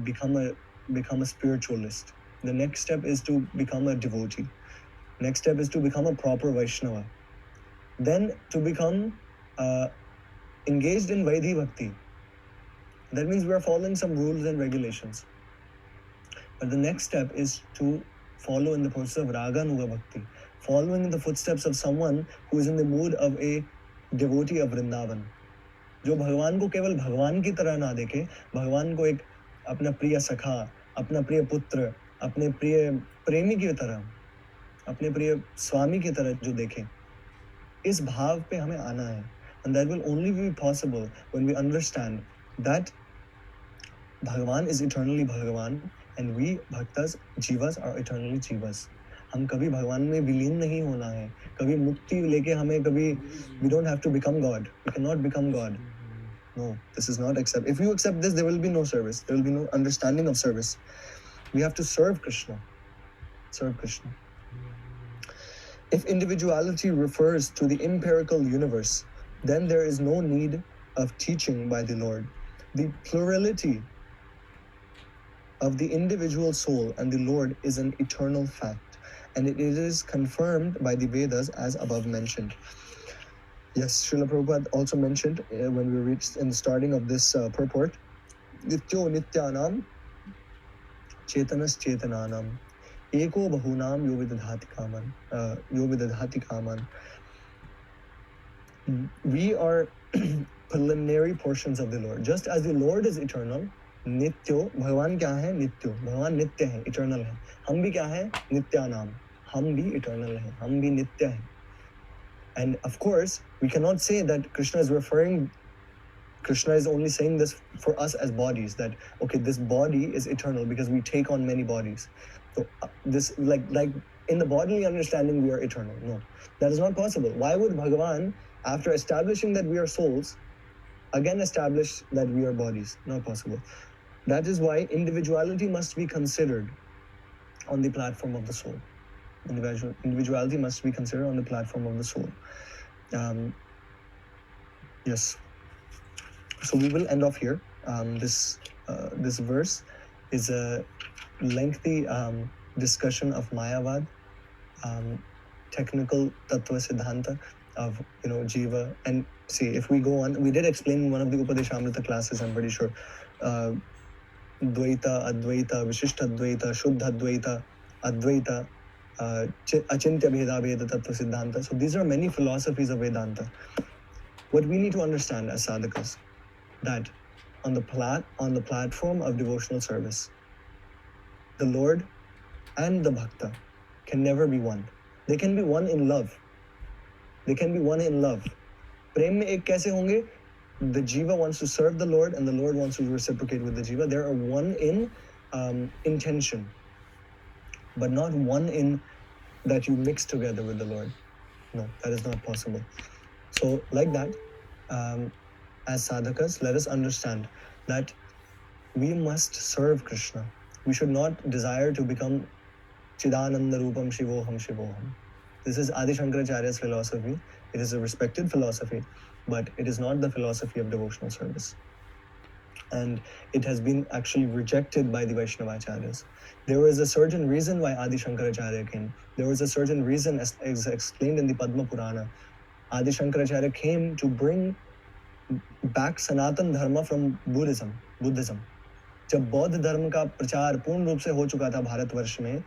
become a spiritualist. The next step is to become a devotee. Next step is to become a proper Vaishnava. Then to become engaged in Vaidhi Bhakti. That means we are following some rules and regulations. But the next step is to follow in the process of Raganuga Bhakti, following in the footsteps of someone who is in the mood of a devotee of Vrindavan, जो भगवान को केवल भगवान की तरह ना देखे, भगवान को एक अपना प्रिय सखा, अपना प्रिय पुत्र, अपने प्रिय प्रेमी की तरह, अपने प्रिय स्वामी की तरह जो देखे, इस भाव पे हमें आना है. And that will only be possible when we understand that Bhagavan is eternally Bhagavan and we bhaktas, jivas are eternally jivas. हम कभी भगवान में विलीन नहीं होना है, कभी मुक्ति लेके हमें कभी we don't have to become God. We cannot become God. No, this is not accept. If you accept this, there will be no service. There will be no understanding of service. We have to serve Krishna. Serve Krishna. If individuality refers to the empirical universe, then there is no need of teaching by the Lord. The plurality of the individual soul and the Lord is an eternal fact, and it is confirmed by the Vedas as above mentioned. Yes, Srila Prabhupada also mentioned when we reached in the starting of this purport, Nityo Nityanam Chetanas Chetananam Eko Bahunam Yovidadhati Kaman. We are preliminary portions of the Lord. Just as the Lord is eternal, नित्यो, भगवान क्या है? नित्यो, भगवान नित्य है, eternal है. हम भी क्या है? नित्यानाम, हम भी इटर्नल है, हम भी नित्य है. And of course, we cannot say that Krishna is only saying this for us as bodies, that okay, this body is eternal because we take on many bodies. So this like in the bodily understanding we are eternal. No, that is not possible. Why would Bhagavan, after establishing that we are souls, again establish that we are bodies? Not possible. That is why individuality must be considered on the platform of the soul. Individuality must be considered on the platform of the soul. Yes. So we will end off here. This verse is a lengthy discussion of Mayavad, technical Tattva Siddhanta of Jiva. And see, if we go on, we did explain in one of the Upadeshamrita classes, I'm pretty sure, Dvaita, Advaita, Vishishta Advaita, Shuddha Advaita, Advaita, Achintya Bheda Veda Tattva Siddhanta. So these are many philosophies of Vedanta. What we need to understand as sadhakas, that on the platform of devotional service, the Lord and the Bhakta can never be one. They can be one in love. They can be one in love. Prem mein ek kaise honge? The Jiva wants to serve the Lord and the Lord wants to reciprocate with the Jiva. They are one in intention, but not one in that you mix together with the Lord. No, that is not possible. So like that, as sadhakas, let us understand that we must serve Krishna. We should not desire to become Chidananda Rupam Shivoham Shivoham. This is Adi Shankaracharya's philosophy. It is a respected philosophy, but it is not the philosophy of devotional service. And it has been actually rejected by the Vaishnavacharyas. There was a certain reason why Adi Shankaracharya came. There was a certain reason as explained in the Padma Purana. Adi Shankaracharya came to bring back Sanatan Dharma from Buddhism. जब बौद्ध धर्म का प्रचार पूर्ण रूप से हो चुका था भारतवर्ष में,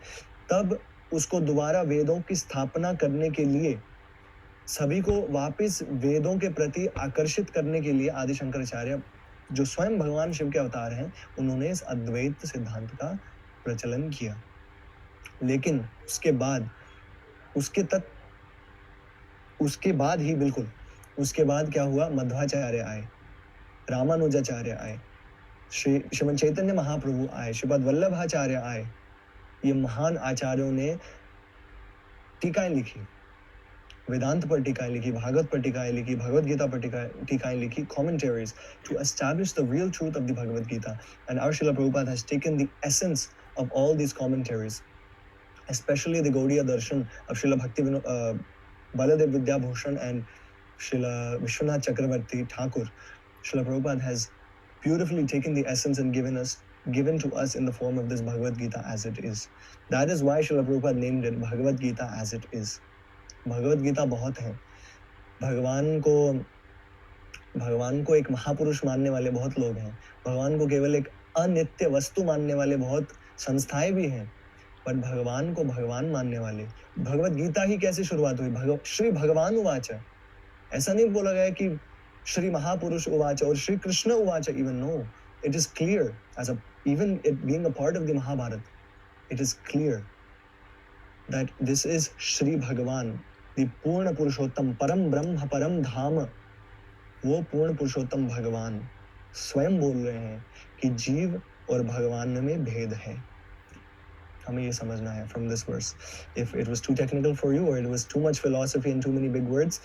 तब उसको दोबारा वेदों की स्थापना करने के लिए, सभी को वापस वेदों के प्रति आकर्षित करने के लिए आदि शंकराचार्य, जो स्वयं भगवान शिव के अवतार हैं, उन्होंने इस अद्वैत सिद्धांत का प्रचलन किया. लेकिन उसके बाद क्या हुआ? मध्वाचार्य आए, रामानुजाचार्य आए, श्रीमद चैतन्य महाप्रभु आए, श्रीपाद वल्लभाचार्य आए. ये महान आचार्यों ने टीकाएं लिखी, वेदांत पर टीकाएं लिखी, भागवत पर टीकाएं लिखी, भगवत गीता पर टीकाएं लिखी, commentaries to establish the real truth of the Bhagavad Gita. And our Srila Prabhupada has taken the essence of all these commentaries, especially the Gaudiya Darshan of Srila Baladev Vidyabhushan and Srila Vishwanath Chakravarti Thakur. Srila Prabhupada has beautifully taken the essence and given to us in the form of this Bhagavad Gita as it is. That is why Srila Prabhupada named it Bhagavad Gita as it is. Bhagavad Gita बहुत है. भगवान को भगवान को एक महापुरुष मानने वाले बहुत लोग हैं, भगवान को केवल एक अनित्य वस्तु मानने वाले बहुत संस्थाएं भी हैं, पर भगवान को भगवान मानने वाले, भगवत गीता ही कैसे शुरुआत हुई? श्री भगवान उवाच, ऐसा नहीं बोला गया कि श्री महापुरुष उवाच और श्री कृष्ण उवाच, even no, it is clear as a, even it being a part of the Mahabharata, it is clear that this is Shri Bhagavan, the पूर्ण पुरुषोत्तम, परम ब्रह्म परम धाम, वो पूर्ण पुरुषोत्तम भगवान स्वयं बोल रहे हैं कि जीव और भगवान में भेद है। हमें ये समझना है from this verse. If it was too technical for you or it was too much philosophy and too many big words,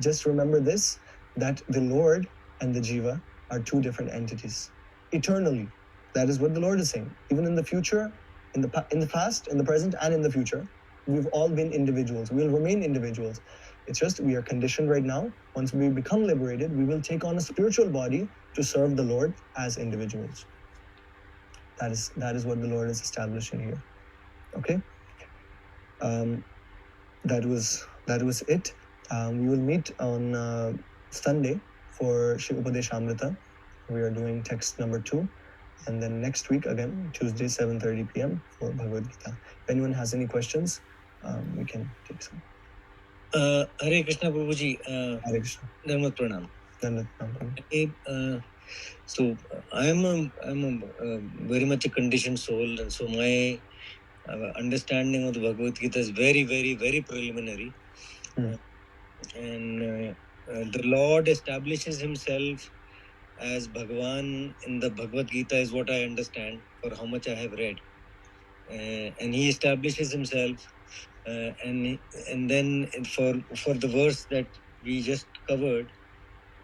just remember this, that the Lord and the Jiva are two different entities. Eternally. That is what the Lord is saying. Even in the future, in the past, in the present, and in the future, we've all been individuals. We'll remain individuals. It's just we are conditioned right now. Once we become liberated, we will take on a spiritual body to serve the Lord as individuals. That is what the Lord is establishing here. Okay. That was it. We will meet on Sunday for Shri Upadeshamrita. We are doing text number 2, and then next week again, Tuesday 7:30 p.m. for Bhagavad Gita. If anyone has any questions, we can take some. Hare Krishna Prabhuji. Hare Krishna. Dharmat Pranam. So I'm a very much a conditioned soul, and so my understanding of the Bhagavad Gita is very, very, very preliminary. And the Lord establishes himself as Bhagavan in the Bhagavad Gita is what I understand for how much I have read. And he establishes himself, and then for the verse that we just covered,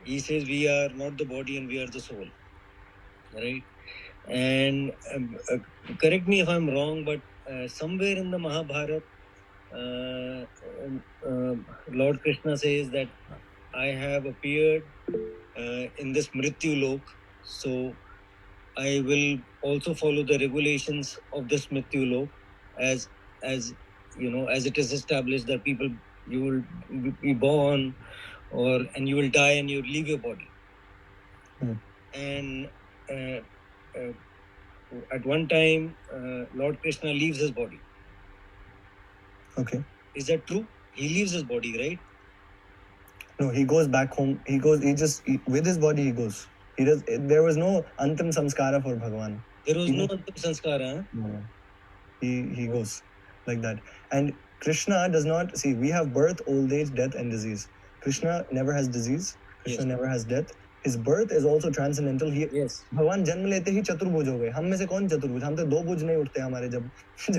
he says we are not the body and we are the soul, right? And correct me if I'm wrong, but somewhere in the Mahabharata, Lord Krishna says that I have appeared in this Mrityu Lok, so I will also follow the regulations of this Mrityu Lok, as you know, as it is established that people, you will be born, and you will die and you will leave your body. And at one time, Lord Krishna leaves his body. Okay. Is that true? He leaves his body, right? No, he goes back home. With his body he goes. There was no Antam Samskara for Bhagavan. There was no Antam Samskara, huh? No. He goes like that. And Krishna does not, see, we have birth, old age, death, and disease. Krishna never has disease. Krishna never has death. His birth is also transcendental. भगवान जन्म लेते ही चतुर्भुज हो गए. हम में से कौन चतुर्भुज? हम तो दो भुज नहीं उठते हमारे जब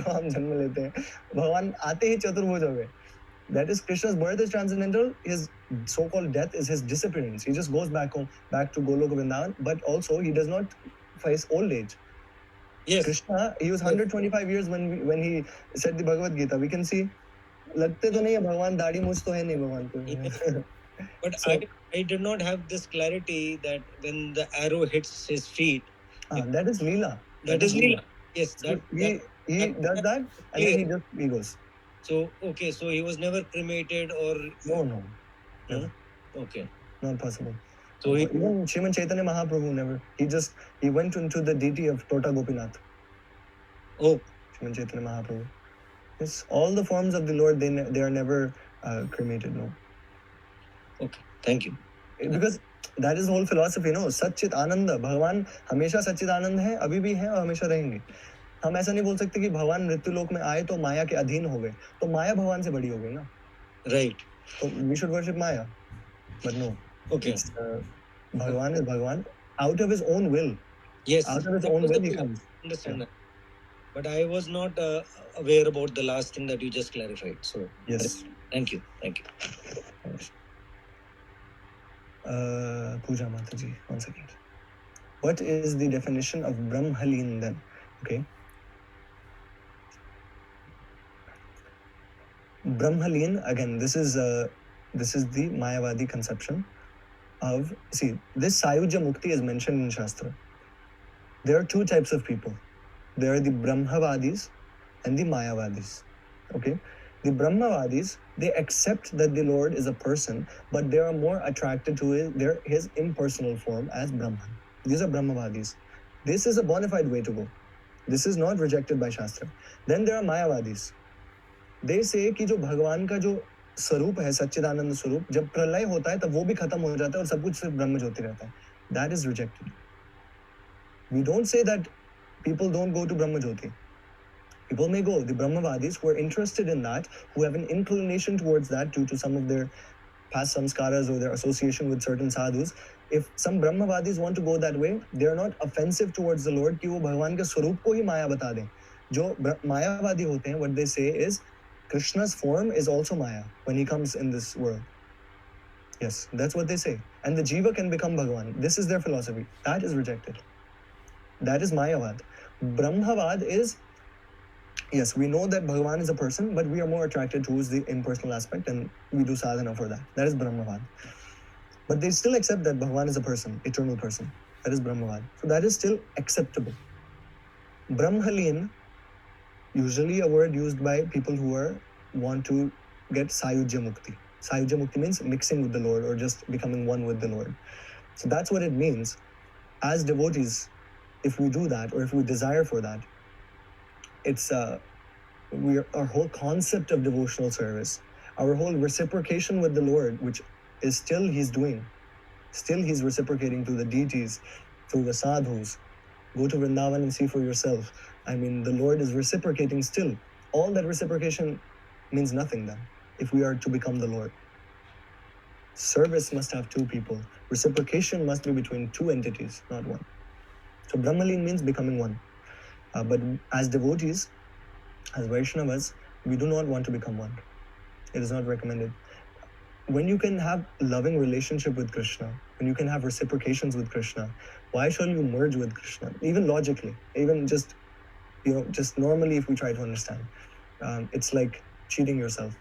हम जन्म लेते हैं. भगवान आते ही चतुर्भुज हो गए. That is, Krishna's birth is transcendental. His so-called death is his disappearance. He just goes back home, back to Goloka Vrindavan. But also, he does not face old age. Yes. Krishna, he was 125 years when he said the Bhagavad Gita. We can see, लगते तो नहीं है भगवान, दाढ़ी मूछ तो है नहीं भगवान को. But so, I did not have this clarity that when the arrow hits his feet. That is Leela. That is Leela. Yes. So he does that, and then he goes. So, okay, so he was never cremated or... No. Okay. Not possible. So even Sriman Chaitanya Mahaprabhu never. He went into the deity of Tota Gopinath. Oh. Sriman Chaitanya Mahaprabhu. Yes, all the forms of the Lord, they are never cremated, no. Okay, thank you. Because that is the whole philosophy, no? Satchit Ananda. भगवान हमेशा सच्चित आनंद है, अभी भी है और हमेशा रहेंगे. हम ऐसा नहीं बोल सकते कि भगवान मृत्यु लोक में आए तो माया के अधीन हो गए, तो माया भगवान से बड़ी हो गई ना. Right. So we should worship Maya, but no. Okay. Bhagavan is Bhagavan out of his own will. Yes. Out of his own will he comes. Understand that. But I was not aware about the last thing that you just clarified. So yes. Thank you. Pooja Mataji, one second. What is the definition of Brahmaleen then? Okay. Brahmaleen, again, this is the Mayavadi conception of, see, this Sayuja Mukti is mentioned in Shastra. There are two types of people. There are the Brahmavadis and the Mayavadis. Okay. The Brahmavadis, They accept that the Lord is a person, but they are more attracted to his impersonal form as Brahman. These are Brahmavadis. This is a bona fide way to go. This is not rejected by Shastra. Then there are Mayavadis. They say कि जो भगवान का जो स्वरूप है, सच्चिदानंद स्वरूप, जब प्रलय होता है तब वो भी खत्म हो जाता है और सब कुछ सिर्फ ब्रह्म ज्योति रहता है. That is rejected. We don't say that people don't go to Brahma Jyoti. People may go. The Brahmavadis who are interested in that, who have an inclination towards that due to some of their past samskaras or their association with certain sadhus, if some Brahmavadis want to go that way, they are not offensive towards the Lord कि वो भगवान के स्वरूप को ही माया बता दें. जो मायावादी होते हैं, what they say is Krishna's form is also maya when he comes in this world. Yes, that's what they say. And the jiva can become Bhagavan. This is their philosophy. That is rejected. That is Mayavad. Brahmavad is, yes, we know that Bhagavan is a person, but we are more attracted towards the impersonal aspect and we do sadhana for that. That is Brahmavad. But they still accept that Bhagavan is a person, eternal person. That is Brahmavad. So that is still acceptable. Brahmalin, usually a word used by people who want to get Sayujya Mukti. Sayujya Mukti means mixing with the Lord or just becoming one with the Lord. So that's what it means. As devotees, if we do that or if we desire for that, it's our whole concept of devotional service, our whole reciprocation with the Lord, which is still he's doing. Still he's reciprocating to the deities, through the sadhus. Go to Vrindavan and see for yourself. I mean, the Lord is reciprocating still. All that reciprocation means nothing then, if we are to become the Lord. Service must have two people. Reciprocation must be between two entities, not one. So Brahmalin means becoming one. But as devotees, as Vaishnavas, we do not want to become one. It is not recommended. When you can have loving relationship with Krishna, when you can have reciprocations with Krishna, why shall you merge with Krishna? Even logically, even just normally if we try to understand, it's like cheating yourself.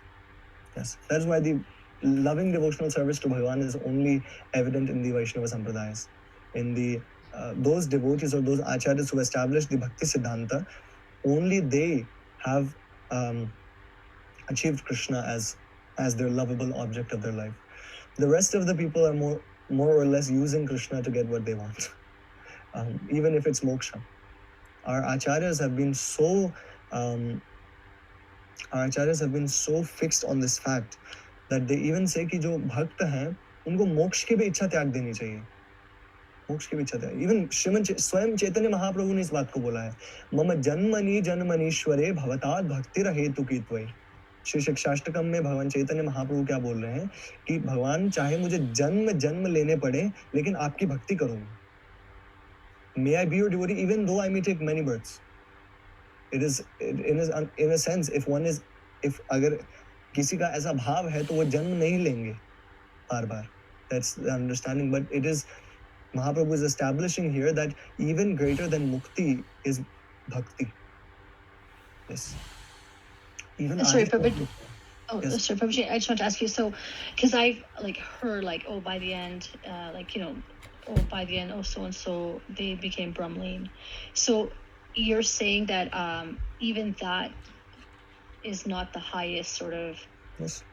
Yes, that's why the loving devotional service to Bhagavan is only evident in the Vaishnava Sampradayas. In the those devotees or those acharyas who established the Bhakti Siddhanta, only they have achieved Krishna as their lovable object of their life. The rest of the people are more or less using Krishna to get what they want, even if it's moksha. Our acharyas have been so fixed on this fact that they even say कि जो भक्त हैं उनको मोक्ष की भी इच्छा त्याग देनी चाहिए. मोक्ष की भी इच्छा त्याग. Even स्वयं चैतन्य महाप्रभु ने इस बात को बोला है. मम जन्मनि जन्मनीश्वरे भवतात् भक्तिर हेतुकीत्वै. श्री शिक्षाष्टकम में भगवान चैतन्य महाप्रभु क्या बोल रहे हैं कि भगवान चाहे मुझे जन्म लेने पड़े लेकिन आपकी भक्ति करूंगा. May I be your devotee even though I may take many births. It is in a sense, if अगर किसी का ऐसा भाव है तो वो जन्म नहीं लेंगे बार बार. That's the understanding. But it is, Mahaprabhu is establishing here that even greater than mukti is bhakti. Yes. Even sorry, Prabhupada. Yes. Sorry, Prabhupada, I just want to ask you, so, because I've heard by the end, so-and-so, they became Brahmalin. So you're saying that even that is not the highest sort of Yes.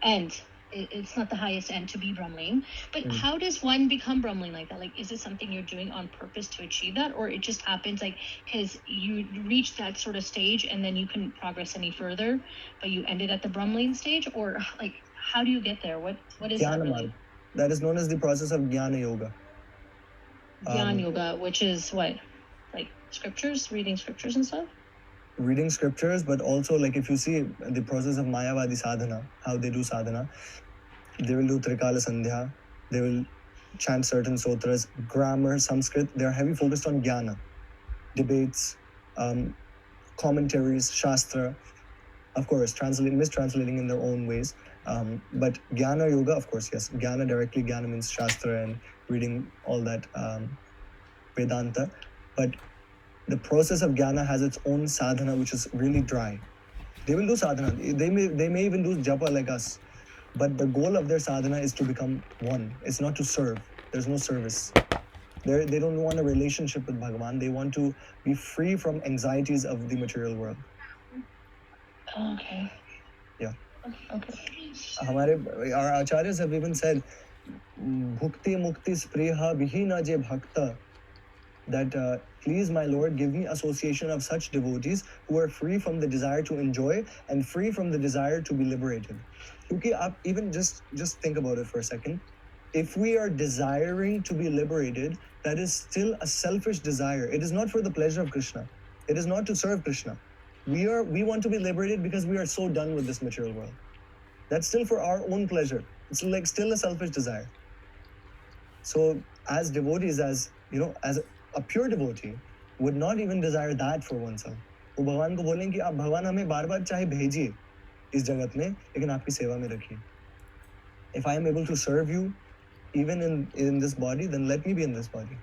end. It's not the highest end to be Brahmalin. But how does one become Brahmalin like that? Is it something you're doing on purpose to achieve that? Or it just happens because you reach that sort of stage and then you couldn't progress any further, but you ended at the Brahmalin stage? Or how do you get there? What is that really? That is known as the process of Jnana Yoga. Jnana Yoga, which is what? Scriptures, reading scriptures and stuff? Reading scriptures, but also if you see the process of Mayavadi sadhana, how they do sadhana, they will do Trikala Sandhya, they will chant certain sutras, grammar, Sanskrit. They are heavily focused on jnana, debates, commentaries, shastra, of course, mistranslating in their own ways. But jnana yoga, of course, yes, jnana directly, jnana means shastra and reading all that Vedanta. But the process of jnana has its own sadhana, which is really dry. They will do sadhana. They may even do japa like us. But the goal of their sadhana is to become one. It's not to serve. There's no service. They don't want a relationship with Bhagavan. They want to be free from anxieties of the material world. Okay. Yeah. Okay. Our acharyas have even said, Bhukti Mukti Spriha Vihina Je Bhakta, that please, my Lord, give me association of such devotees who are free from the desire to enjoy and free from the desire to be liberated. Because even just think about it for a second. If we are desiring to be liberated, that is still a selfish desire. It is not for the pleasure of Krishna. It is not to serve Krishna. We want to be liberated because we are so done with this material world. That's still for our own pleasure. It's like still a selfish desire. So as devotees, as a pure devotee would not even desire that for oneself. वो भगवान को बोलें कि आप भगवान हमें बार बार चाहे भेजिए इस जगत में, लेकिन आपकी सेवा में रखिए. If I am able to serve you even in this body, then let me be in this body.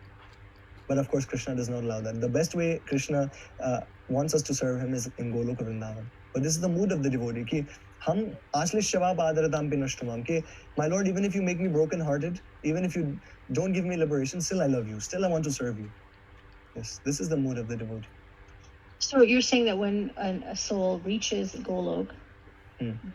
But of course, Krishna does not allow that. The best way Krishna wants us to serve him is in Goloka Vrindavan. But this is the mood of the devotee. Ki hum ashlishava padaratam pinashtamam. Ki my Lord, even if you make me broken-hearted, even if you don't give me liberation, still I love you. Still I want to serve you. Yes, this is the mood of the devotee. So you're saying that when a soul reaches Golok,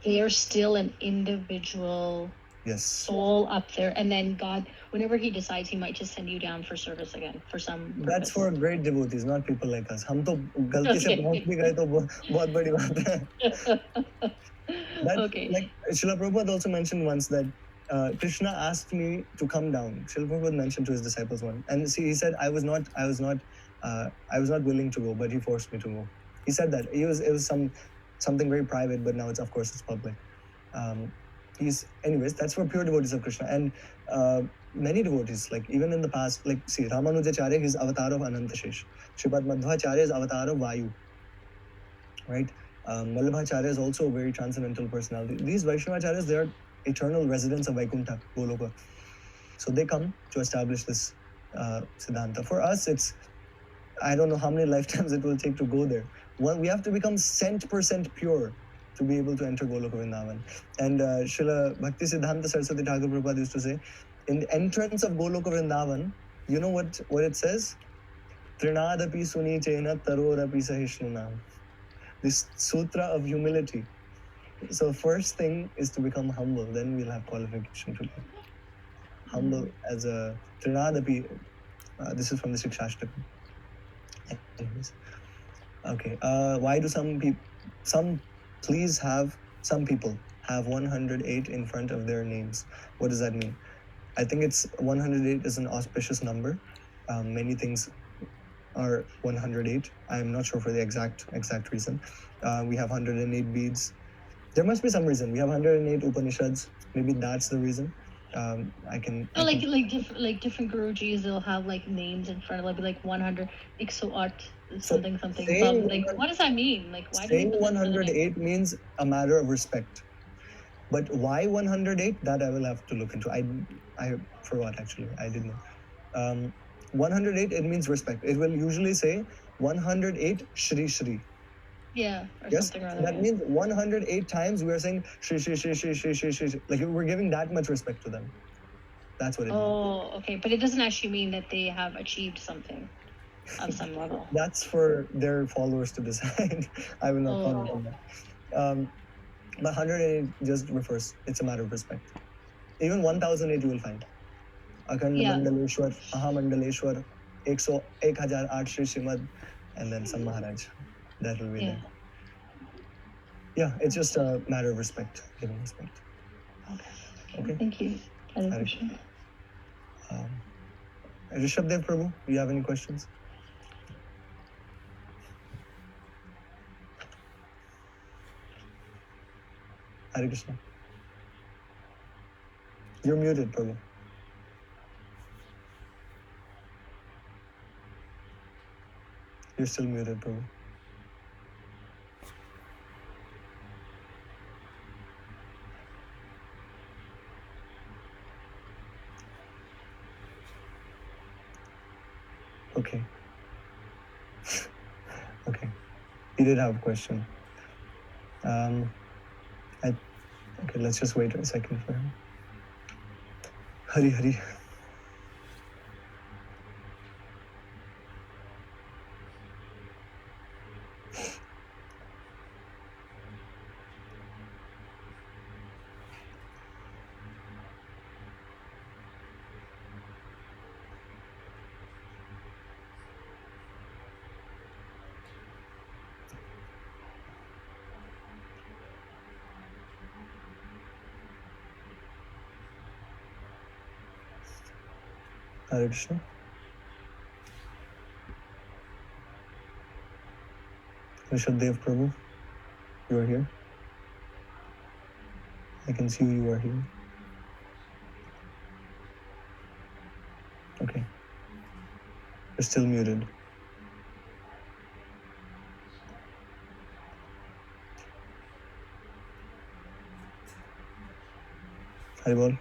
they are still an individual Yes. soul up there, and then God, whenever He decides, He might just send you down for service again for some purpose. That's for great devotees, not people like us. हम तो गलती से पहुंच भी गए तो बहुत बड़ी बात है. That, Okay. like Srila Prabhupada also mentioned once that Krishna asked me to come down. Srila Prabhupada mentioned to his disciples one, and see, he said, I was not willing to go, but he forced me to go. He said that it was something very private, but now of course it's public. Anyways, that's for pure devotees of Krishna, and many devotees, like even in the past, like see, Ramanujacharya, he's avatar of Anantashesh. Sripad Madhvacharya is avatar of Vayu. Right? Vallabhacharya is also a very transcendental personality. These Vaishnavacharyas, they are eternal residents of Vaikuntha, Goloka. So they come to establish this Siddhanta. For us, I don't know how many lifetimes it will take to go there. Well, we have to become 100% pure to be able to enter Goloka Vrindavan. And Srila Bhakti Siddhanta Saraswati Thakur Prabhupada used to say, in the entrance of Goloka Vrindavan, you know what it says? Trinadapi suni chena tarorapi sahishnunam. This sutra of humility. So first thing is to become humble, then we'll have qualification to be humble as a Trinadapi. This is from the Shikshashtaka. Anyways. Okay. Why do some people have 108 in front of their names? What does that mean? I think it's 108 is an auspicious number. Many things are 108. I'm not sure for the exact reason. We have 108 beads. There must be some reason. We have 108 Upanishads. Maybe that's the reason. Like different Gurujis, they'll have like names in front of like 100, Iksuat, something. Like, what does that mean? Like, why do they put 108 means a matter of respect. But why 108? That I will have to look into. I forgot actually. I didn't know. 108, it means respect. It will usually say 108 Shri Shri. Yeah, or yes, something or other. That means 108 times we are saying Shri Shri Shri Shri Shri Shri Shri. Like we're giving that much respect to them. That's what it means. Oh, okay. But it doesn't actually mean that they have achieved something on some level. That's for their followers to decide. I will not comment on that. But 108 just refers, it's a matter of respect. Even 1008 you will find. Akhand Mandaleshwar, Mahamandaleshwar, 1008 Shri Srimad, and then some Maharaj. That will be there. Yeah, it's just a matter of respect, giving respect. Okay. Thank you. Rishabdev Prabhu, do you have any questions? Hare Krishna. You're muted, Prabhu. You're still muted, Prabhu. Okay. Okay. He did have a question. Okay, let's just wait a second for him. Hari Hari. Hare Krishna. Rishabdev Prabhu, you are here. I can see you are here. Okay. You're still muted. Haribol.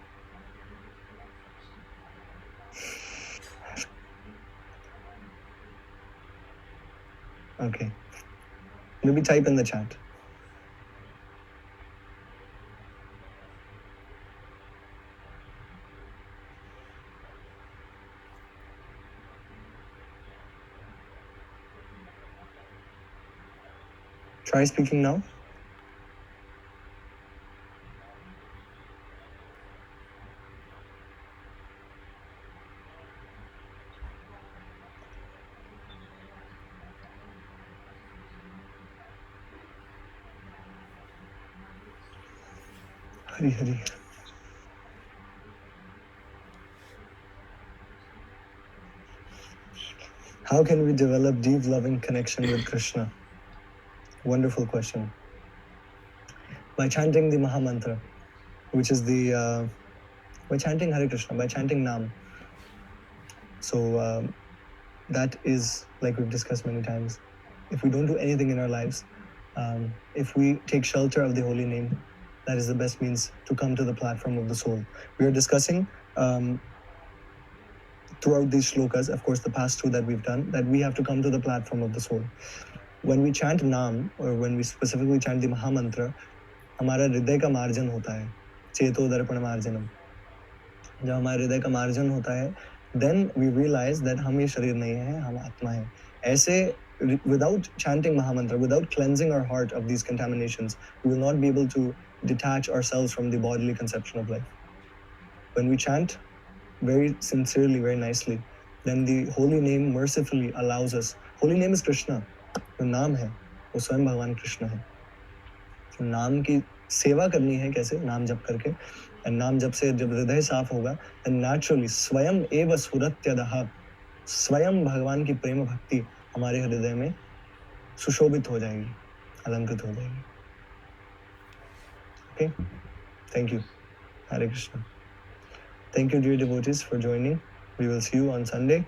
Okay. Maybe type in the chat. Try speaking now. Hari Hari. How can we develop deep loving connection with Krishna? Wonderful question. By chanting the Mahamantra, which is the by chanting Hare Krishna, by chanting Nam. So that is, like we've discussed many times, if we don't do anything in our lives, if we take shelter of the holy name, that is the best means to come to the platform of the soul. We are discussing throughout these shlokas, of course, the past two that we've done, that we have to come to the platform of the soul. When we chant Nam, or when we specifically chant the Mahamantra, हमारा हृदय का मार्जन होता है, चेतो दर्पण मार्जनम. जब हमारे हृदय का मार्जन होता है, then we realize that हम ये शरीर नहीं है, हम आत्मा है. ऐसे, without chanting Mahamantra, without cleansing our heart of these contaminations, we will not be able to detach ourselves from the bodily conception of life. When we chant very sincerely, very nicely, then the holy name mercifully allows us. Holy name is Krishna. जो नाम है वो स्वयं भगवान कृष्ण है. तो नाम की सेवा करनी है कैसे? नाम जप करके. नाम जप से जब हृदय साफ होगा, then naturally स्वयं एव स्फुरत्यदः, स्वयं भगवान की प्रेम भक्ति हमारे हृदय में सुशोभित हो जाएगी, अलंकृत हो जाएगी. Okay, thank you. Hare Krishna. Thank you, dear devotees, for joining. We will see you on Sunday.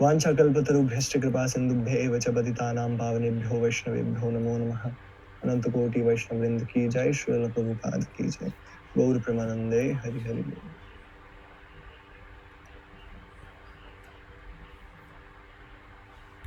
वाञ्छाकल्पतरुभ्यश्च कृपा सिन्धुभ्य एव च पतितानां पावनेभ्यो वैष्णवेभ्यो नमो नमः. अनंत कोटि वैष्णववृंद की जय. श्रील प्रभुपाद की जय. गौर प्रेमानंदे. हरि हरि बोल.